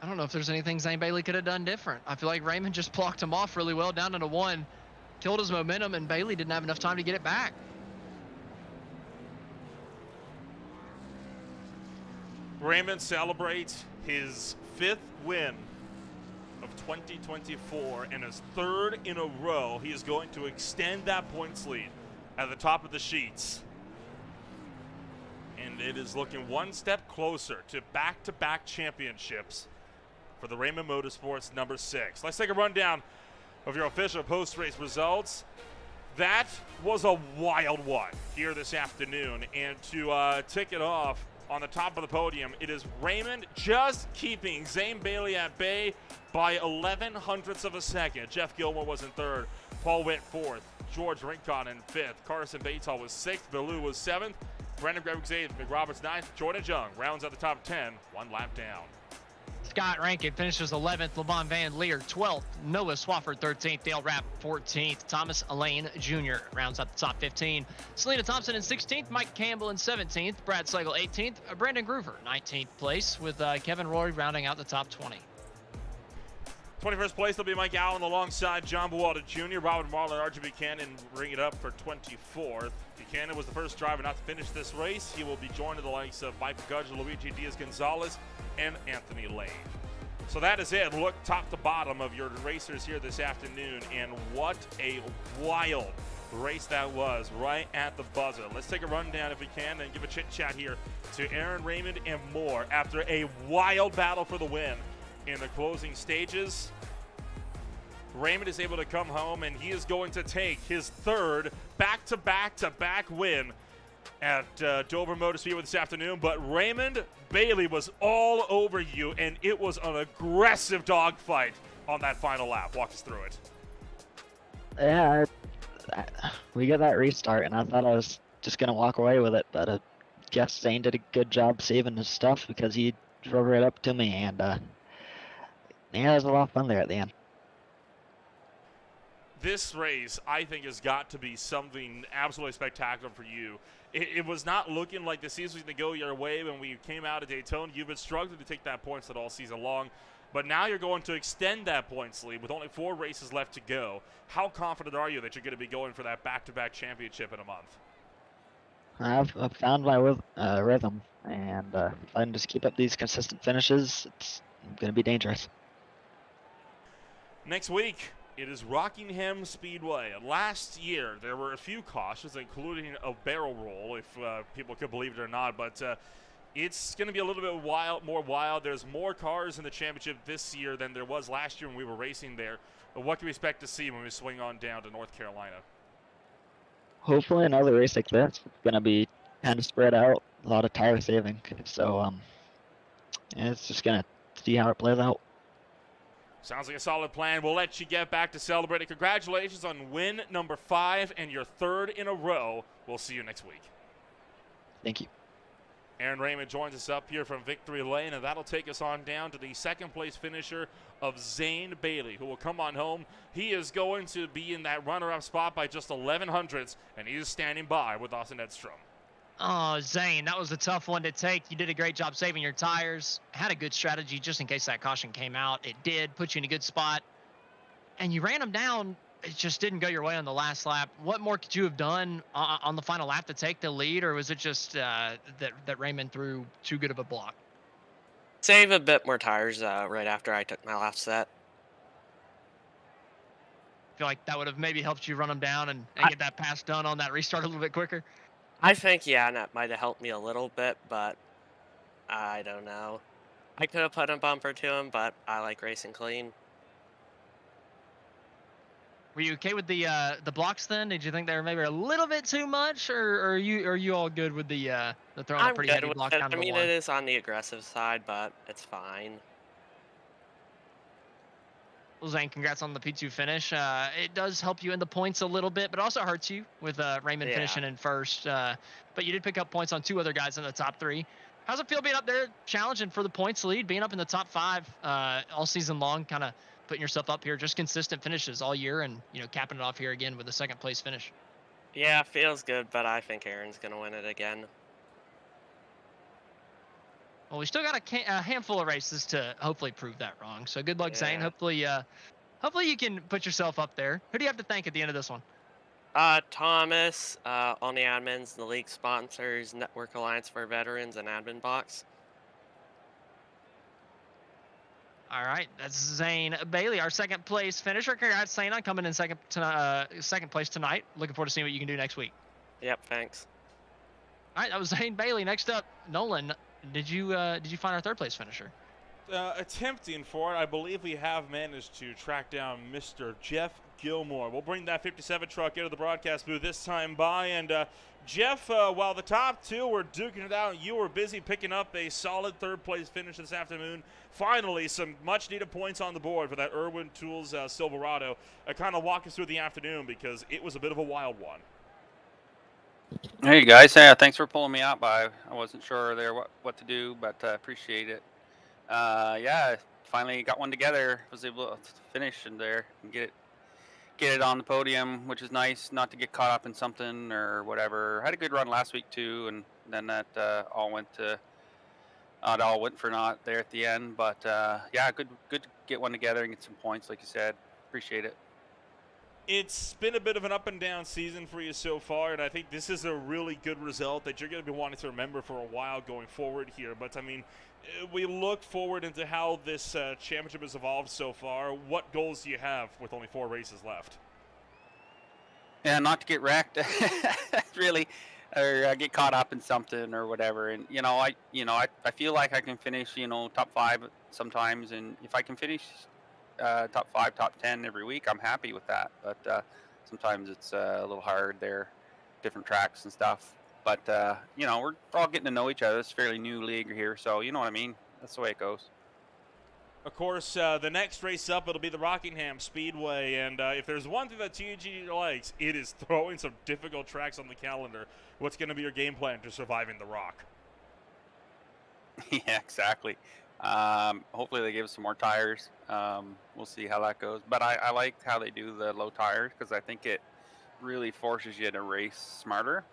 S3: I don't know if there's anything Zane Bailey could have done different. I feel like Raymond just blocked him off really well down into 1, killed his momentum, and Bailey didn't have enough time to get it back.
S2: Raymond celebrates his 5th win of 2024 and his 3rd in a row. He is going to extend that points lead at the top of the sheets. And it is looking one step closer to back-to-back championships for the Raymond Motorsports number 6. Let's take a rundown of your official post-race results. That was a wild one here this afternoon. And to tick it off on the top of the podium, it is Raymond just keeping Zane Bailey at bay by 11/100ths of a second. Jeff Gilmore was in 3rd, Paul Witt 4th, George Rincon in 5th, Carson Batall was 6th, Bellew was 7th, Brandon Gregory's 8th, McRoberts 9th, Jordan Jung rounds out the top 10, 1 lap down.
S3: Scott Rankin finishes 11th, Levon Van Leer 12th, Noah Swafford 13th, Dale Rapp 14th, Thomas Lane Jr. rounds out the top 15, Selena Thompson in 16th, Mike Campbell in 17th, Brad Slagle 18th, Brandon Groover 19th place, with Kevin Rory rounding out the top 20.
S2: 21st place, there'll be Mike Allen alongside John Buwalda Jr., Robin Marlin, and RJ Buchanan ring it up for 24th. Buchanan was the first driver not to finish this race. He will be joined to the likes of Michael Gudge, Luigi Diaz-Gonzalez, and Anthony Lane. So that is it. Look top to bottom of your racers here this afternoon, and what a wild race that was right at the buzzer. Let's take a rundown if we can and give a chit chat here to Aaron Raymond and more after a wild battle for the win in the closing stages. Raymond is able to come home, and he is going to take his 3rd back-to-back-to-back win at Dover Motor Speedway this afternoon. But Raymond Bailey was all over you, and it was an aggressive dogfight on that final lap. Walk us through it.
S5: Yeah, we got that restart, and I thought I was just going to walk away with it, but Jeff Zane did a good job saving his stuff because he drove right up to me, and yeah, it was a lot of fun there at the end.
S2: This race, I think, has got to be something absolutely spectacular for you. It was not looking like the season was going to go your way when we came out of Daytona. You've been struggling to take that points lead all season long, but now you're going to extend that points lead with only 4 races left to go. How confident are you that you're going to be going for that back-to-back championship in a month?
S5: I've found my rhythm, and if I can just keep up these consistent finishes, it's going to be dangerous.
S2: Next week, it is Rockingham Speedway. Last year, there were a few cautions, including a barrel roll, if people could believe it or not. But it's going to be a little bit more wild. There's more cars in the championship this year than there was last year when we were racing there. But what can we expect to see when we swing on down to North Carolina?
S5: Hopefully another race like this. It's going to be kind of spread out, a lot of tire saving. So yeah, it's just going to see how it plays out.
S2: Sounds like a solid plan. We'll let you get back to celebrating. Congratulations on win number 5 and your 3rd in a row. We'll see you next week.
S5: Thank you.
S2: Aaron Raymond joins us up here from Victory Lane, and that'll take us on down to the 2nd place finisher of Zane Bailey, who will come on home. He is going to be in that runner-up spot by just 11 hundredths, and he is standing by with Austin Edstrom.
S3: Oh, Zane, that was a tough one to take. You did a great job saving your tires. Had a good strategy just in case that caution came out. It did, put you in a good spot. And you ran him down. It just didn't go your way on the last lap. What more could you have done on the final lap to take the lead, or was it just that Raymond threw too good of a block?
S6: Save a bit more tires right after I took my last set.
S3: I feel like that would have maybe helped you run him down and get that pass done on that restart a little bit quicker.
S6: I think, yeah, and that might have helped me a little bit, but I don't know. I could have put a bumper to him, but I like racing clean.
S3: Were you okay with the blocks then? Did you think they were maybe a little bit too much, or are you all good with the throwing a
S6: I'm
S3: pretty
S6: good
S3: heavy
S6: with
S3: block
S6: it.
S3: down to
S6: I
S3: the
S6: mean,
S3: one?
S6: it is on the aggressive side, but it's fine.
S3: Well, Zane, congrats on the P2 finish. It does help you in the points a little bit, but also hurts you with Raymond finishing in first. But you did pick up points on 2 other guys in the top 3. How's it feel being up there challenging for the points lead, being up in the top 5 all season long, kind of putting yourself up here, just consistent finishes all year and, capping it off here again with a 2nd place finish?
S6: Yeah, feels good, but I think Aaron's going to win it again.
S3: Well, we still got a handful of races to hopefully prove that wrong. So good luck, Zane.
S6: Yeah.
S3: Hopefully you can put yourself up there. Who do you have to thank at the end of this one?
S6: Thomas, all the admins, the league sponsors, Network Alliance for Veterans, and Admin Box.
S3: All right, that's Zane Bailey, our 2nd place finisher. Congrats, Zane, on coming in second place tonight. Looking forward to seeing what you can do next week.
S6: Yep, thanks.
S3: All right, that was Zane Bailey. Next up, Nolan. Did you find our 3rd place finisher?
S2: Attempting for it. I believe we have managed to track down Mr. Jeff Gilmore. We'll bring that 57 truck into the broadcast booth this time by. And Jeff, while the top 2 were duking it out, you were busy picking up a solid 3rd place finish this afternoon. Finally, some much needed points on the board for that Irwin Tools Silverado. Kind of walk us through the afternoon because it was a bit of a wild one.
S7: Hey guys, thanks for pulling me out. I wasn't sure there what to do, but appreciate it. Yeah, finally got one together. Was able to finish in there and get it on the podium, which is nice. Not to get caught up in something or whatever. Had a good run last week too, and then that all went for naught there at the end. But yeah, good to get one together and get some points, like you said. Appreciate it.
S2: It's been a bit of an up and down season for you so far, and I think this is a really good result that you're going to be wanting to remember for a while going forward here. But, I mean, we look forward into how this championship has evolved so far. What goals do you have with only 4 races left?
S7: Yeah, not to get wrecked, really, or get caught up in something or whatever. And I feel like I can finish, top 5 sometimes, and if I can finish top 5, top 10 every week, I'm happy with that. But sometimes it's a little hard there, different tracks and stuff. But we're all getting to know each other. It's a fairly new league here, so you know what I mean. That's the way it goes.
S2: Of course, the next race up, it'll be the Rockingham Speedway, and if there's one thing that TNGG likes, it is throwing some difficult tracks on the calendar. What's going to be your game plan to surviving the Rock?
S7: Yeah, exactly. Hopefully they give us some more tires. We'll see how that goes. But I like how they do the low tires because I think it really forces you to race smarter.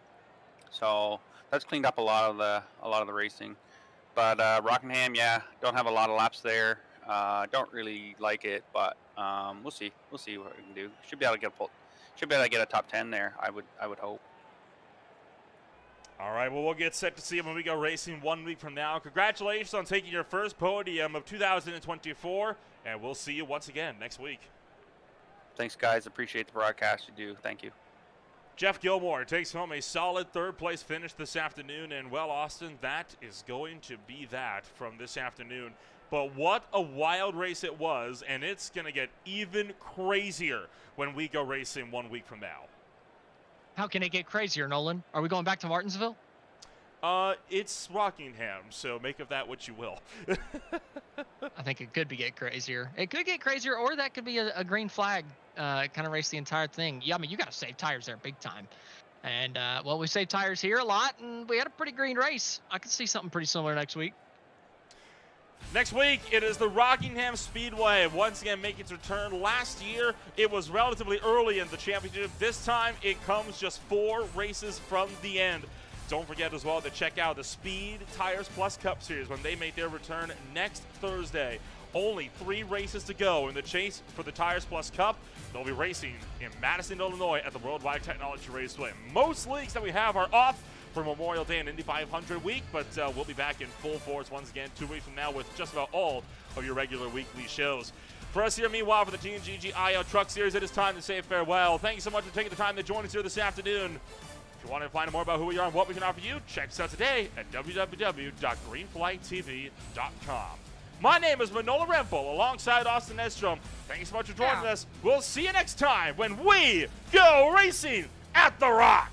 S7: So that's cleaned up a lot of the racing. But Rockingham, yeah, don't have a lot of laps there. Don't really like it, but we'll see. We'll see what we can do. Should be able to get a top 10 there. I would hope.
S2: All right, well, we'll get set to see when we go racing 1 week from now. Congratulations on taking your first podium of 2024, and we'll see you once again next week.
S7: Thanks, guys. Appreciate the broadcast you do. Thank you.
S2: Jeff Gilmore takes home a solid 3rd place finish this afternoon, and, well, Austin, that is going to be that from this afternoon. But what a wild race it was, and it's going to get even crazier when we go racing 1 week from now.
S3: How can it get crazier, Nolan? Are we going back to Martinsville?
S2: It's Rockingham, so make of that what you will.
S3: I think it could get crazier. It could get crazier, or that could be a green flag kind of race the entire thing. Yeah, I mean, you got to save tires there big time. And, well, we saved tires here a lot, and we had a pretty green race. I could see something pretty similar next week.
S2: Next week, it is the Rockingham Speedway once again making its return. Last year, it was relatively early in the championship. This time, it comes just 4 races from the end. Don't forget as well to check out the Speed Tires Plus Cup Series when they make their return next Thursday. Only 3 races to go in the chase for the Tires Plus Cup. They'll be racing in Madison, Illinois at the Worldwide Technology Raceway. Most leagues that we have are off for Memorial Day and Indy 500 week, but we'll be back in full force once again 2 weeks from now with just about all of your regular weekly shows. For us here, meanwhile, for the TNGG IEL Truck Series, it is time to say farewell. Thank you so much for taking the time to join us here this afternoon. If you want to find out more about who we are and what we can offer you, check us out today at www.greenflightTV.com. My name is Manola Rempel, alongside Austin Edstrom. Thank you so much for joining us. We'll see you next time when we go racing at the Rock.